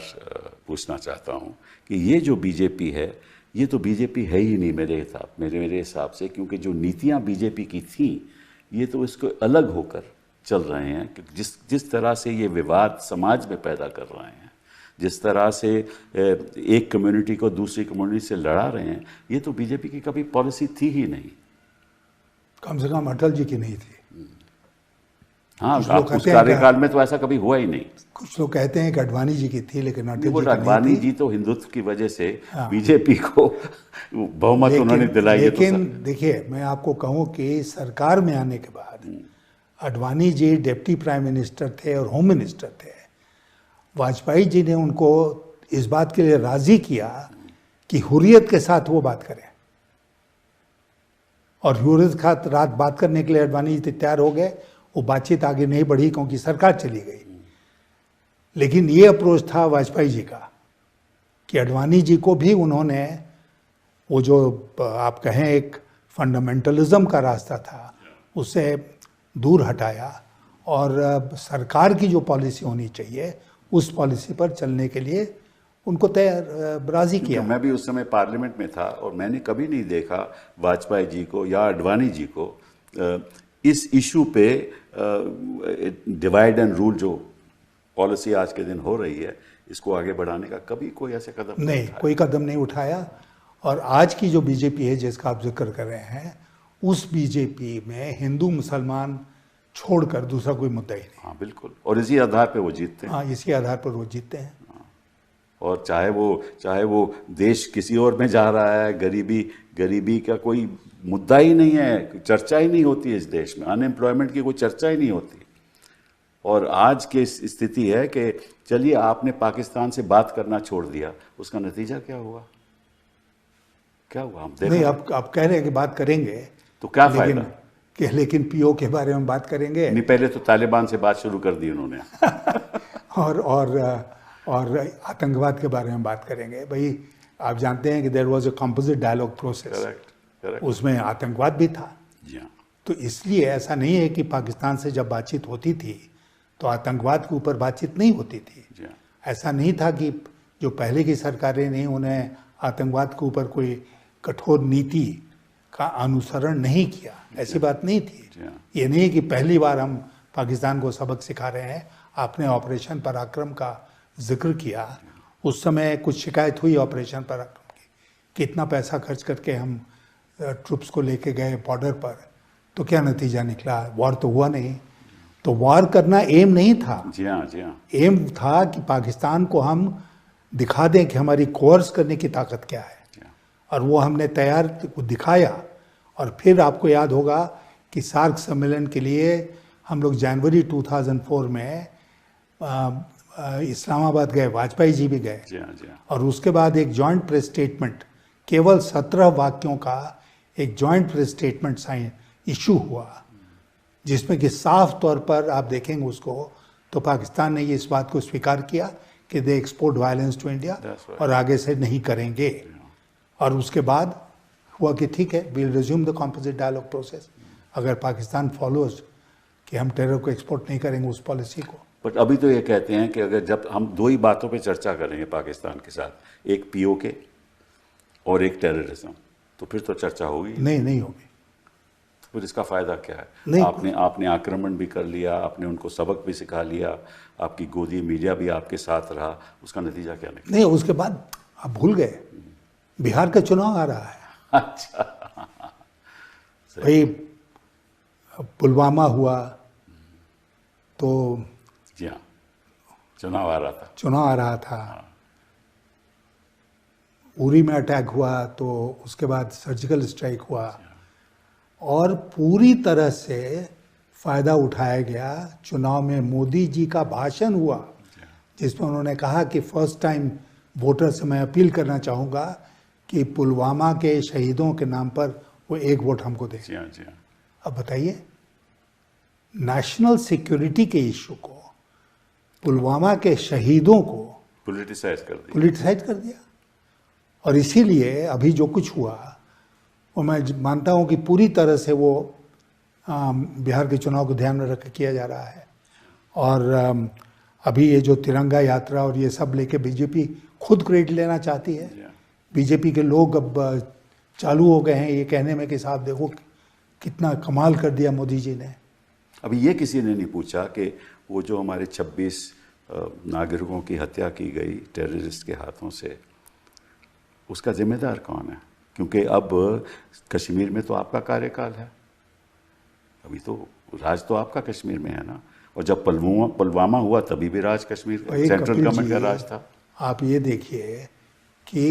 पूछना चाहता हूँ कि ये जो बीजेपी है, ये तो बीजेपी है ही नहीं मेरे हिसाब से, क्योंकि जो नीतियाँ बीजेपी की थी ये तो इसको अलग होकर चल रहे हैं कि जिस तरह से ये विवाद समाज में पैदा कर रहे हैं, जिस तरह से एक कम्युनिटी को दूसरी कम्युनिटी से लड़ा रहे हैं, ये तो बीजेपी की कभी पॉलिसी थी ही नहीं। कम से कम अटल जी की नहीं थी। हाँ, उस कार्यकाल में तो ऐसा कभी हुआ ही नहीं। कुछ लोग कहते हैं कि अडवाणी जी की थी, लेकिन अटल जी की अडवाणी जी तो हिंदुत्व की वजह से बीजेपी को बहुमत उन्होंने दिलाई। लेकिन देखिए, मैं आपको कहूँ कि सरकार में आने के बाद Advani ji deputy prime minister थे और होम मिनिस्टर थे। वाजपेयी जी ने उनको इस बात के लिए राजी किया कि हुर्रियत के साथ वो बात करें, और हुर्रियत के साथ रात बात करने के लिए अडवाणी जी तैयार हो गए। वो बातचीत आगे नहीं बढ़ी क्योंकि सरकार चली गई। लेकिन ये अप्रोच था वाजपेयी जी का कि अडवाणी जी को भी उन्होंने वो जो आप कहें एक फंडामेंटलिज्म का रास्ता था उससे दूर हटाया, और सरकार की जो पॉलिसी होनी चाहिए उस पॉलिसी पर चलने के लिए उनको राजी किया। मैं भी उस समय पार्लियामेंट में था और मैंने कभी नहीं देखा वाजपेयी जी को या अडवाणी जी को इस इशू पे डिवाइड एंड रूल जो पॉलिसी आज के दिन हो रही है, इसको आगे बढ़ाने का कभी कोई ऐसे कदम नहीं, कोई कदम नहीं उठाया। और आज की जो बीजेपी है जिसका आप जिक्र कर रहे हैं, उस बीजेपी में हिंदू मुसलमान छोड़कर दूसरा कोई मुद्दा ही नहीं। हाँ बिल्कुल, और इसी आधार पे वो जीतते हैं। हाँ, इसी आधार पर वो जीतते हैं। और चाहे वो देश किसी और में जा रहा है, गरीबी का कोई मुद्दा ही नहीं है, चर्चा ही नहीं होती है इस देश में, अनएम्प्लॉयमेंट की कोई चर्चा ही नहीं होती। और आज की स्थिति है कि चलिए आपने पाकिस्तान से बात करना छोड़ दिया, उसका नतीजा क्या हुआ? हम नहीं, आप कह रहे हैं कि बात करेंगे तो क्या फायदा? लेकिन पीओ के बारे में बात करेंगे नहीं, पहले तो तालिबान से बात शुरू कर दी उन्होंने और आतंकवाद के बारे में बात करेंगे। भाई, आप जानते हैं कि there was a composite dialogue process, उसमें आतंकवाद भी था। तो इसलिए ऐसा नहीं है कि पाकिस्तान से जब बातचीत होती थी तो आतंकवाद के ऊपर बातचीत नहीं होती थी। ऐसा नहीं था कि जो पहले की सरकारें नहीं, उन्हें आतंकवाद के ऊपर कोई कठोर नीति का अनुसरण नहीं किया, ऐसी बात नहीं थी। ये नहीं कि पहली बार हम पाकिस्तान को सबक सिखा रहे हैं। आपने ऑपरेशन पराक्रम का जिक्र किया, उस समय कुछ शिकायत हुई ऑपरेशन पराक्रम की, कितना पैसा खर्च करके हम ट्रुप्स को लेके गए बॉर्डर पर, तो क्या नतीजा निकला? वॉर तो हुआ नहीं। तो वॉर करना एम नहीं था। जी हाँ। एम था कि पाकिस्तान को हम दिखा दें कि हमारी कोर्स करने की ताकत क्या है, और वो हमने तैयार दिखाया। और फिर आपको याद होगा कि सार्क सम्मेलन के लिए हम लोग जनवरी 2004 में इस्लामाबाद गए, वाजपेयी जी भी गए। और उसके बाद एक जॉइंट प्रेस स्टेटमेंट, केवल 17 वाक्यों का एक joint press statement sign issue हुआ, जिसमें कि साफ तौर पर आप देखेंगे उसको तो पाकिस्तान ने ये इस बात को स्वीकार किया कि दे एक्सपोर्ट वायलेंस टू इंडिया, और आगे से नहीं करेंगे। और उसके बाद हुआ कि ठीक है, we'll resume the composite dialogue process, अगर पाकिस्तान फॉलोज कि हम टेरर को एक्सपोर्ट नहीं करेंगे उस पॉलिसी को। बट अभी तो ये कहते हैं कि अगर जब हम दो ही बातों पे चर्चा करेंगे पाकिस्तान के साथ, एक पीओके और एक टेररिज्म, तो फिर तो चर्चा होगी नहीं होगी। तो फिर इसका फायदा क्या है? आपने आक्रमण भी कर लिया, आपने उनको सबक भी सिखा लिया, आपकी गोदी मीडिया भी आपके साथ रहा, उसका नतीजा क्या निकला? नहीं, उसके बाद आप भूल गए, बिहार का चुनाव आ रहा है। अच्छा भाई, पुलवामा हुआ तो जी हाँ, चुनाव आ रहा था। उरी में अटैक हुआ तो उसके बाद सर्जिकल स्ट्राइक हुआ, और पूरी तरह से फायदा उठाया गया। चुनाव में मोदी जी का भाषण हुआ जिसमें उन्होंने कहा कि फर्स्ट टाइम वोटर से मैं अपील करना चाहूँगा कि पुलवामा के शहीदों के नाम पर वो एक वोट हमको दे। अब बताइए, नेशनल सिक्योरिटी के इशू को पुलवामा के शहीदों को पोलिटिसाइज कर दिया। और इसीलिए अभी जो कुछ हुआ वो मैं मानता हूँ कि पूरी तरह से वो बिहार के चुनाव को ध्यान में रख के किया जा रहा है। और अभी ये जो तिरंगा यात्रा और ये सब लेके बीजेपी खुद क्रेडिट लेना चाहती है। बीजेपी के लोग अब चालू हो गए हैं ये कहने में कि साहब देखो कितना कमाल कर दिया मोदी जी ने। अभी ये किसी ने नहीं पूछा कि वो जो हमारे 26 नागरिकों की हत्या की गई टेररिस्ट के हाथों से, उसका जिम्मेदार कौन है? क्योंकि अब कश्मीर में तो आपका कार्यकाल है, अभी तो राज तो आपका कश्मीर में है ना। और जब पुलवामा हुआ तभी भी राज कश्मीर सेंट्रल गवर्नमेंट का राज था। आप ये देखिए कि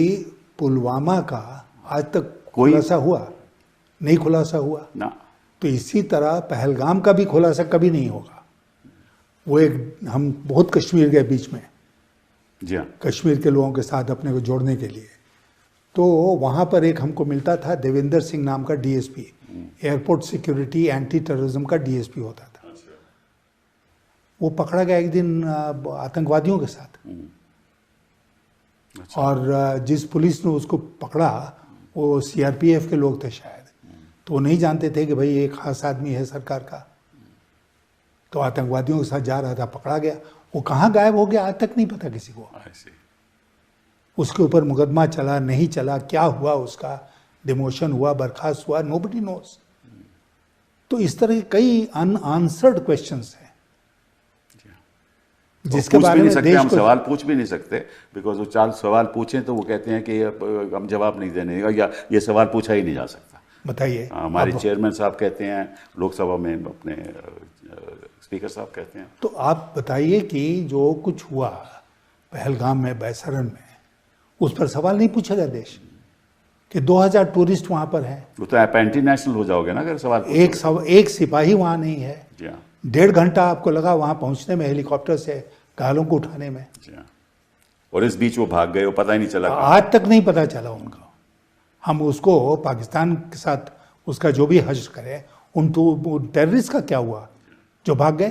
पुलवामा का आज तक खुलासा हुआ नहीं, खुलासा हुआ ना। तो इसी तरह पहलगाम का भी खुलासा कभी नहीं होगा। वो एक हम बहुत कश्मीर गए बीच में, जी हाँ, कश्मीर के लोगों के साथ अपने को जोड़ने के लिए। तो वहाँ पर एक हमको मिलता था देवेंद्र सिंह नाम का DSP, airport security anti terrorism का डीएसपी होता था। वो पकड़ा गया एक दिन आतंकवादियों के साथ। और जिस पुलिस ने उसको पकड़ा वो सीआरपीएफ के लोग थे शायद, तो वो नहीं जानते थे कि भाई ये खास आदमी है सरकार का। तो आतंकवादियों के साथ जा रहा था, पकड़ा गया। वो कहाँ गायब हो गया आज तक नहीं पता किसी को। उसके ऊपर मुकदमा चला नहीं चला, क्या हुआ उसका, डिमोशन हुआ, बर्खास्त हुआ, नोबडी नोस। तो इस तरह के कई अनआंसर्ड क्वेश्चंस हैं जिसके बारे में देश हम सवाल पूछ भी नहीं सकते। बिकॉज वो 4 सवाल पूछें तो वो कहते हैं कि हम जवाब नहीं देने, या ये सवाल पूछा ही नहीं जा सकता। बताइए। हमारे चेयरमैन साहब कहते हैं, लोकसभा में अपने स्पीकर साहब कहते हैं। तो आप बताइए कि जो कुछ हुआ पहलगाम में, बैसरन में, उस पर सवाल नहीं पूछेगा देश कि 2000 टूरिस्ट वहां पर हैं। वो तो आप एंटी नेशनल हो जाओगे ना अगर सवाल एक सिपाही वहां नहीं है। जी हाँ। 1.5 घंटा आपको लगा वहां पहुंचने में, हेलीकॉप्टर से घायलों को उठाने में। जी हाँ। और इस बीच वो भाग गए, वो पता ही नहीं चला। आज तक नहीं पता चला उनका। हम उसको पाकिस्तान के साथ उसका जो भी हश्र करें, उन तो टेररिस्ट का क्या हुआ जो भाग गए,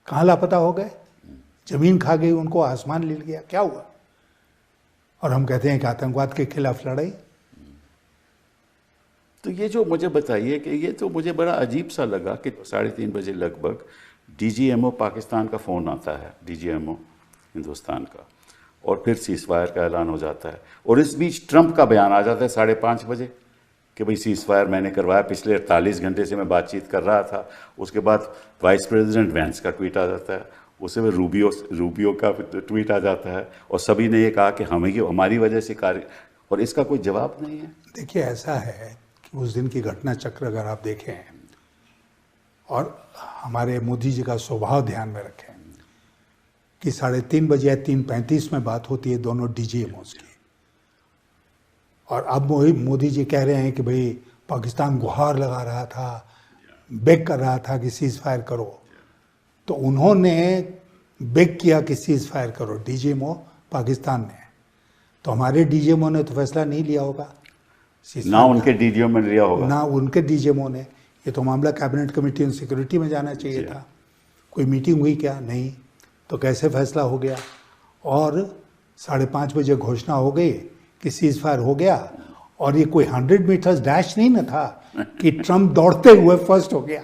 कहाँ लापता हो गए, जमीन खा गई उनको, आसमान ले गया, क्या हुआ? और हम कहते हैं कि आतंकवाद के खिलाफ लड़ाई। तो ये जो मुझे बताइए कि ये तो मुझे बड़ा अजीब सा लगा कि 3:30 बजे लगभग डीजीएमओ पाकिस्तान का फ़ोन आता है, डीजीएमओ हिंदुस्तान का, और फिर सीज़ फायर का ऐलान हो जाता है। और इस बीच ट्रंप का बयान आ जाता है 5:30 बजे कि भाई सीज़ फायर मैंने करवाया, पिछले 48 घंटे से मैं बातचीत कर रहा था। उसके बाद वाइस प्रेसिडेंट वैंस का ट्वीट आ जाता है, उससे में रूबियो का ट्वीट आ जाता है, और सभी ने ये कहा कि हमारी वजह से कार्य, और इसका कोई जवाब नहीं है। देखिए ऐसा है कि उस दिन की घटना चक्र अगर आप देखें और हमारे मोदी जी का स्वभाव ध्यान में रखें कि 3:30 बजे या 3:35 में बात होती है दोनों डीजीएमओस की, और अब वही मोदी जी कह रहे हैं कि भाई पाकिस्तान गुहार लगा रहा था, बेग कर रहा था कि सीज़ फायर करो। तो उन्होंने बेग किया कि सीज़ फायर करो, डीजीएमओ पाकिस्तान ने। तो हमारे डीजीएमओ ने तो फैसला नहीं लिया होगा, ना उनके डीजीएमओ ने लिया होगा, ना उनके डीजीएमओ ने। ये तो मामला कैबिनेट कमेटी ऑन सिक्योरिटी में जाना चाहिए था। कोई मीटिंग हुई क्या? नहीं। तो कैसे फैसला हो गया? और 5:30 बजे घोषणा हो गई कि सीज़ फायर हो गया, और ये कोई 100 मीटर्स डैश नहीं ना था कि ट्रंप दौड़ते हुए फर्स्ट हो गया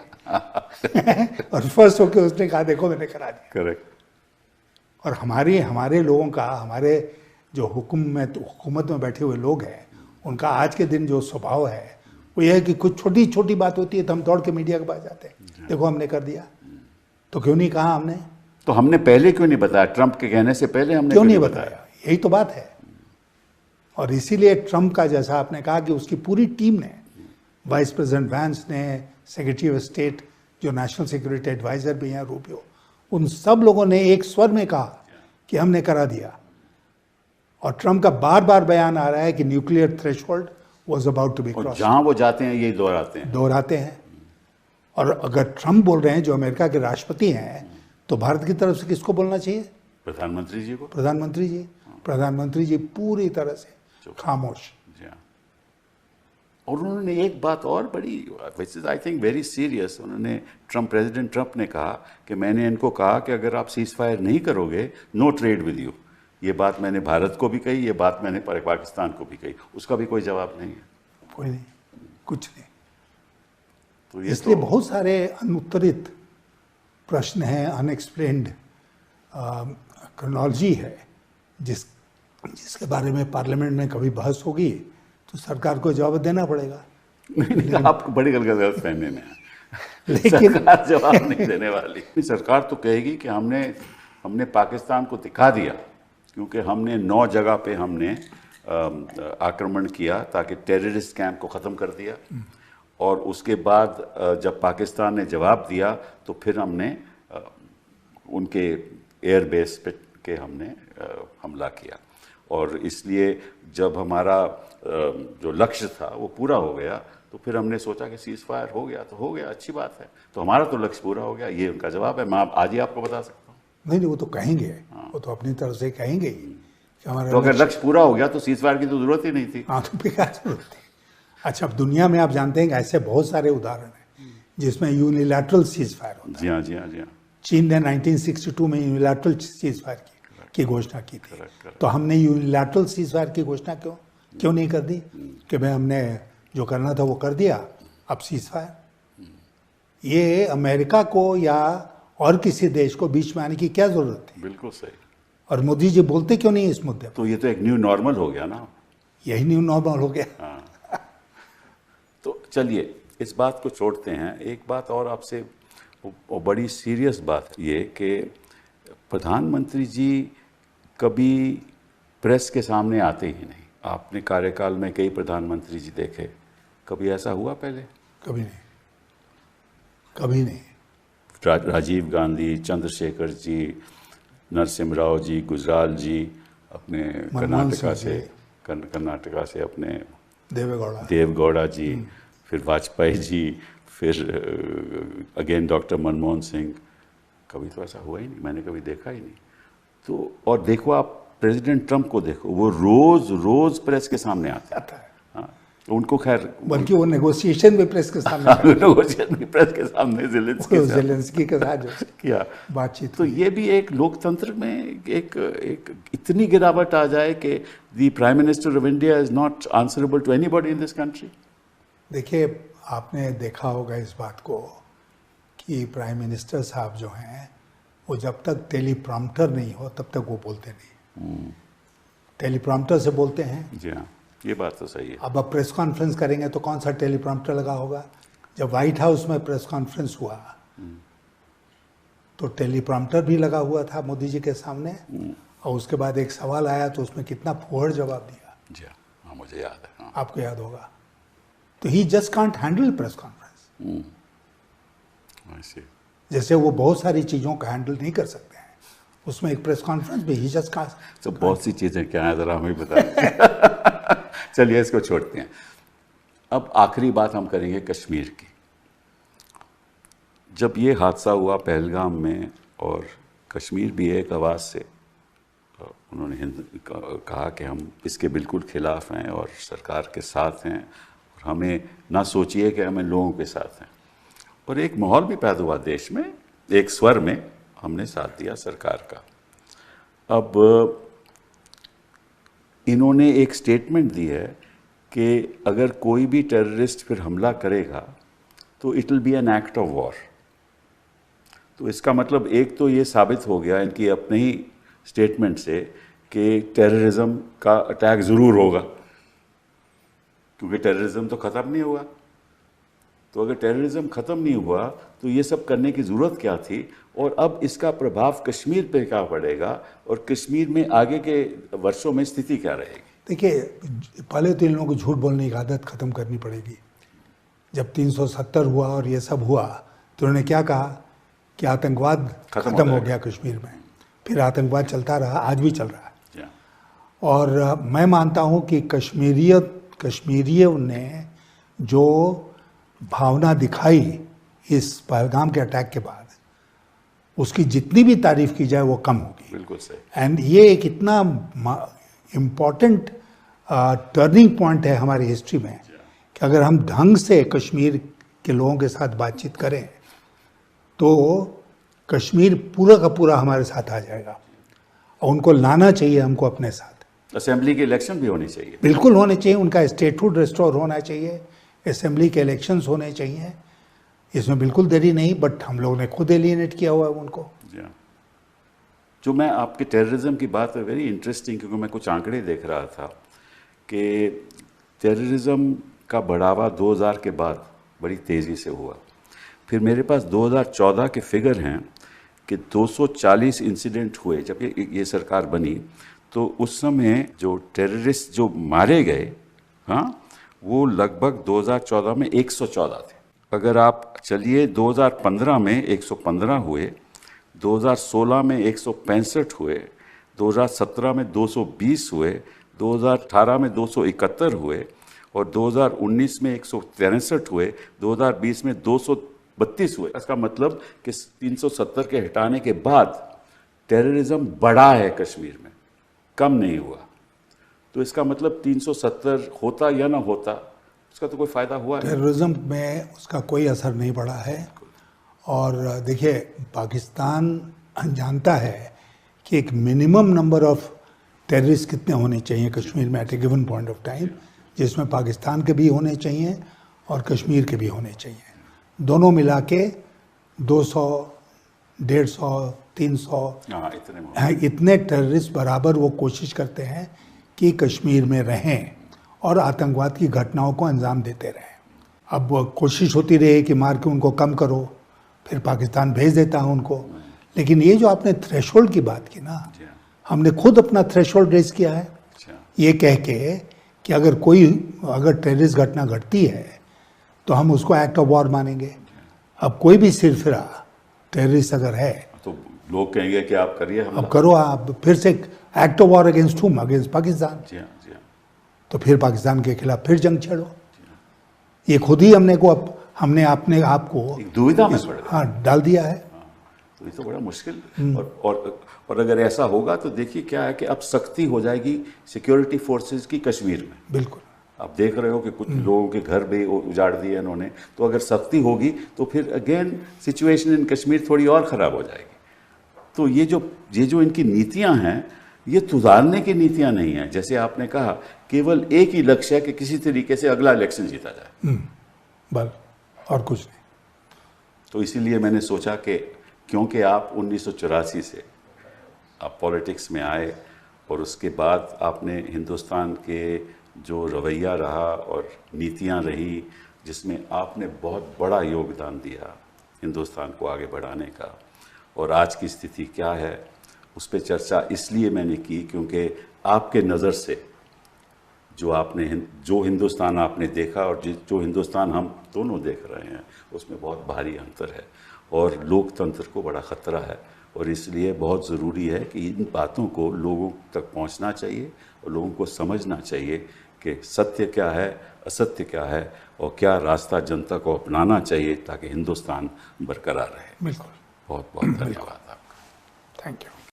और फर्स्ट होके उसने कहा देखो मैंने करा दिया। करेक्ट। और हमारे लोगों का, हमारे जो हुकूमत में बैठे हुए लोग हैं, उनका आज के दिन जो स्वभाव है वो यह है कि कुछ छोटी छोटी बात होती है तो हम दौड़ के मीडिया के पास जाते हैं, देखो हमने कर दिया। तो क्यों नहीं कहा हमने? तो हमने पहले क्यों नहीं बताया? ट्रंप के कहने से पहले हमने क्यों नहीं बताया? यही तो बात है। और इसीलिए ट्रंप का, जैसा आपने कहा कि उसकी पूरी टीम ने, वाइस प्रेसिडेंट वैंस ने, सेक्रेटरी ऑफ स्टेट जो नेशनल सिक्योरिटी एडवाइजर भी हैं रूबियो, उन सब लोगों ने एक स्वर में कहा कि हमने करा दिया। और ट्रंप का बार बार बयान आ रहा है कि nuclear threshold was about to be crossed. जहां वो जाते हैं यही दोहराते हैं। और अगर ट्रंप बोल रहे हैं, जो अमेरिका के राष्ट्रपति हैं, तो भारत की तरफ से किसको बोलना चाहिए? प्रधानमंत्री जी को। प्रधानमंत्री जी पूरी तरह से खामोश। और उन्होंने एक बात और बड़ी, which is I think very serious, उन्होंने प्रेसिडेंट ट्रंप ने कहा कि मैंने इनको कहा कि अगर आप सीज फायर नहीं करोगे, नो ट्रेड विद यू। ये बात मैंने भारत को भी कही, ये बात मैंने पाकिस्तान को भी कही, उसका भी कोई जवाब नहीं है। कोई नहीं, कुछ नहीं। तो ये इसलिए बहुत सारे अनुत्तरित प्रश्न हैं, अनएक्सप्लेन्ड क्रोनोलॉजी है, जिसके बारे में पार्लियामेंट में कभी बहस होगी तो सरकार को जवाब देना पड़ेगा। नहीं, आपको बड़ी गलत फहमी में है। लेकिन सरकार जवाब नहीं देने वाली। सरकार तो कहेगी कि हमने पाकिस्तान को दिखा दिया, क्योंकि हमने 9 जगह पे हमने आक्रमण किया ताकि टेररिस्ट कैंप को ख़त्म कर दिया, और उसके बाद जब पाकिस्तान ने जवाब दिया तो फिर हमने उनके एयरबेस पे के हमने हमला किया। और इसलिए जब हमारा जो लक्ष्य था वो पूरा हो गया तो फिर हमने सोचा कि सीज फायर हो गया तो हो गया, अच्छी बात है, तो हमारा तो लक्ष्य पूरा हो गया। ये उनका जवाब है, मैं आज ही आपको बता सकता हूँ। नहीं, वो तो कहेंगे, वो तो अपनी तरफ से कहेंगे ही कि हमारा तो अगर लक्ष्य पूरा हो गया तो सीज फायर की तो जरूरत ही नहीं थी। हाँ, तो बेकार जरूरत थी। अच्छा, अब दुनिया में आप जानते हैं कि ऐसे बहुत सारे उदाहरण हैं जिसमें यूनिलैटरल सीज फायर होता है। जी हाँ, जी हाँ, जी हाँ। चीन ने 1962 में यूनिलैटरल सीज फायर की घोषणा की थी। तो हमने यूनिलैटरल सीज फायर की घोषणा क्यों नहीं कर दी कि भाई हमने जो करना था वो कर दिया, अब सीज फायर। ये अमेरिका को या और किसी देश को बीच में आने की क्या जरूरत थी? बिल्कुल सही। और मोदी जी बोलते क्यों नहीं इस मुद्दे पर? तो ये तो एक न्यू नॉर्मल हो गया ना। यही न्यू नॉर्मल हो गया। हाँ। तो चलिए इस बात को छोड़ते हैं। एक बात और आपसे, वो बड़ी सीरियस बात ये कि प्रधानमंत्री जी कभी प्रेस के सामने आते ही नहीं। आपने कार्यकाल में कई प्रधानमंत्री जी देखे, कभी ऐसा हुआ पहले? कभी नहीं, कभी नहीं। राजीव गांधी, चंद्रशेखर जी, नरसिम्हा राव जी, गुजराल जी, अपने कर्नाटका से अपने देवेगौड़ा जी, फिर वाजपेयी जी, फिर अगेन डॉक्टर मनमोहन सिंह, कभी तो ऐसा हुआ ही नहीं, मैंने कभी देखा ही नहीं। तो और देखो आप प्रेसिडेंट ट्रंप को देखो, वो रोज प्रेस के सामने आता है। हाँ, तो उनको खैर, बल्कि वो नेगोशिएशन भी प्रेस के सामने नेगोशिएशन भी प्रेस के सामने ज़ेलेंस्की के साथ किया बातचीत। तो ये भी एक लोकतंत्र में एक इतनी गिरावट आ जाए कि the prime minister of India is not answerable to anybody in this country. देखिए, आपने देखा होगा इस बात को कि प्राइम मिनिस्टर साहब जो हैं वो जब तक टेलीप्रॉम्प्टर नहीं हो तब तक वो बोलते नहीं। टेलीप्रॉम्प्टर से बोलते हैं। जी हाँ, ये बात तो सही है। अब आप प्रेस कॉन्फ्रेंस करेंगे तो कौन सा टेलीप्रॉम्प्टर लगा होगा? जब व्हाइट हाउस में प्रेस कॉन्फ्रेंस हुआ तो टेलीप्रॉम्प्टर भी लगा हुआ था मोदी जी के सामने, और उसके बाद एक सवाल आया तो उसमें कितना फुहड़ जवाब दिया। जी हाँ, मुझे याद है। हाँ। आपको याद होगा। तो he just can't handle press conference. जैसे वो बहुत सारी चीज़ों का हैंडल नहीं कर सकते हैं, उसमें एक प्रेस कॉन्फ्रेंस में ही जस्ट कांट। तो बहुत सी चीज़ें क्या है, ज़रा हमें बता। चलिए इसको छोड़ते हैं। अब आखिरी बात हम करेंगे कश्मीर की। जब ये हादसा हुआ पहलगाम में, और कश्मीर भी एक आवाज़ से उन्होंने कहा कि हम इसके बिल्कुल खिलाफ हैं और सरकार के साथ हैं, और हमें ना सोचिए कि हमें लोगों के साथ हैं। और एक माहौल भी पैदा हुआ देश में, एक स्वर में हमने साथ दिया सरकार का। अब इन्होंने एक स्टेटमेंट दी है कि अगर कोई भी टेररिस्ट फिर हमला करेगा तो it will be an act of war. तो इसका मतलब एक तो ये साबित हो गया इनकी अपने ही स्टेटमेंट से कि टेररिज्म का अटैक ज़रूर होगा, क्योंकि टेररिज्म तो ख़त्म नहीं हुआ। तो अगर टेररिज्म ख़त्म नहीं हुआ तो ये सब करने की ज़रूरत क्या थी? और अब इसका प्रभाव कश्मीर पे क्या पड़ेगा, और कश्मीर में आगे के वर्षों में स्थिति क्या रहेगी? देखिए, पहले तो इन लोगों को झूठ बोलने की आदत ख़त्म करनी पड़ेगी। जब 370 हुआ और ये सब हुआ तो उन्होंने क्या कहा कि आतंकवाद ख़त्म हो गया कश्मीर में। फिर आतंकवाद चलता रहा, आज भी चल रहा है। और मैं मानता हूँ कि कश्मीरियों ने जो भावना दिखाई इस पहलगाम के अटैक के बाद, उसकी जितनी भी तारीफ की जाए वो कम होगी। बिल्कुल सही। एंड ये एक इतना इम्पॉर्टेंट टर्निंग पॉइंट है हमारी हिस्ट्री में कि अगर हम ढंग से कश्मीर के लोगों के साथ बातचीत करें तो कश्मीर पूरा का पूरा हमारे साथ आ जाएगा, और उनको लाना चाहिए हमको अपने साथ। असेंबली के इलेक्शन भी होने चाहिए, बिल्कुल होने चाहिए, उनका स्टेटहुड रिस्टोर होना चाहिए, असेंबली के इलेक्शंस होने चाहिए, इसमें बिल्कुल देरी नहीं, बट हम लोगों ने खुद एलियनेट किया हुआ है उनको। जी हाँ। जो मैं आपके टेररिज्म की बात है वेरी इंटरेस्टिंग, क्योंकि मैं कुछ आंकड़े देख रहा था कि टेररिज्म का बढ़ावा 2000 के बाद बड़ी तेज़ी से हुआ। फिर मेरे पास 2014 के फिगर हैं कि 240 इंसिडेंट हुए जब ये सरकार बनी, तो उस समय जो टेररिस्ट जो मारे गए, हाँ, वो लगभग 2014 में 114 थे। अगर आप चलिए 2015 में 115 हुए, 2016 में 165 हुए, 2017 में 220 हुए, 2018 में 271 हुए, और 2019 में 163 हुए, 2020 में 232 हुए। इसका मतलब कि 370 के हटाने के बाद टेररिज्म बढ़ा है कश्मीर में, कम नहीं हुआ। तो इसका मतलब 370 होता या ना होता, उसका तो कोई फायदा हुआ नहीं। टेररिज्म में उसका कोई असर नहीं पड़ा है। और देखिए, पाकिस्तान जानता है कि एक मिनिमम नंबर ऑफ टेररिस्ट कितने होने चाहिए कश्मीर में at a given point of time, जिसमें पाकिस्तान के भी होने चाहिए और कश्मीर के भी होने चाहिए। दोनों मिला के 200, 150, 300 इतने टेररिस्ट बराबर वो कोशिश करते हैं कि कश्मीर में रहें और आतंकवाद की घटनाओं को अंजाम देते रहें। अब वो कोशिश होती रही कि मार के उनको कम करो, फिर पाकिस्तान भेज देता है उनको। लेकिन ये जो आपने थ्रेशोल्ड की बात की ना, हमने खुद अपना थ्रेशोल्ड रेज किया है, ये कह के कि अगर टेररिस्ट घटना घटती है तो हम उसको एक्ट ऑफ वॉर मानेंगे। अब कोई भी सिरफिरा टेररिस्ट अगर है तो लोग कहेंगे कि आप करिए, अब करो, आप फिर से act of war against whom, against Pakistan. जी हाँ, जी हाँ। तो फिर पाकिस्तान के खिलाफ फिर जंग छेड़ो। ये खुद ही हमने अपने आप को दुविधा में पड़ गए। हाँ, डाल दिया है। तो ये तो बड़ा मुश्किल। और अगर ऐसा होगा तो देखिए क्या है कि अब सख्ती हो जाएगी सिक्योरिटी फोर्सेस की कश्मीर में। बिल्कुल, आप देख रहे हो कि कुछ लोगों के घर भी उजाड़ दिए इन्होंने। तो अगर सख्ती होगी तो फिर अगेन सिचुएशन इन कश्मीर थोड़ी और ख़राब हो जाएगी। तो ये जो इनकी नीतियां हैं, ये सुधारने की नीतियां नहीं हैं। जैसे आपने कहा, केवल एक ही लक्ष्य है कि किसी तरीके से अगला इलेक्शन जीता जाए, बस, और कुछ नहीं। तो इसीलिए मैंने सोचा कि क्योंकि आप 1984 से आप पॉलिटिक्स में आए और उसके बाद आपने हिंदुस्तान के जो रवैया रहा और नीतियां रही, जिसमें आपने बहुत बड़ा योगदान दिया हिंदुस्तान को आगे बढ़ाने का, और आज की स्थिति क्या है उस पर चर्चा इसलिए मैंने की क्योंकि आपके नज़र से जो हिंदुस्तान आपने देखा और जो हिंदुस्तान हम दोनों देख रहे हैं, उसमें बहुत भारी अंतर है और लोकतंत्र को बड़ा ख़तरा है। और इसलिए बहुत ज़रूरी है कि इन बातों को लोगों तक पहुंचना चाहिए और लोगों को समझना चाहिए कि सत्य क्या है, असत्य क्या है, और क्या रास्ता जनता को अपनाना चाहिए ताकि हिंदुस्तान बरकरार रहे। बिल्कुल। बहुत बहुत धन्यवाद आपका। Thank you.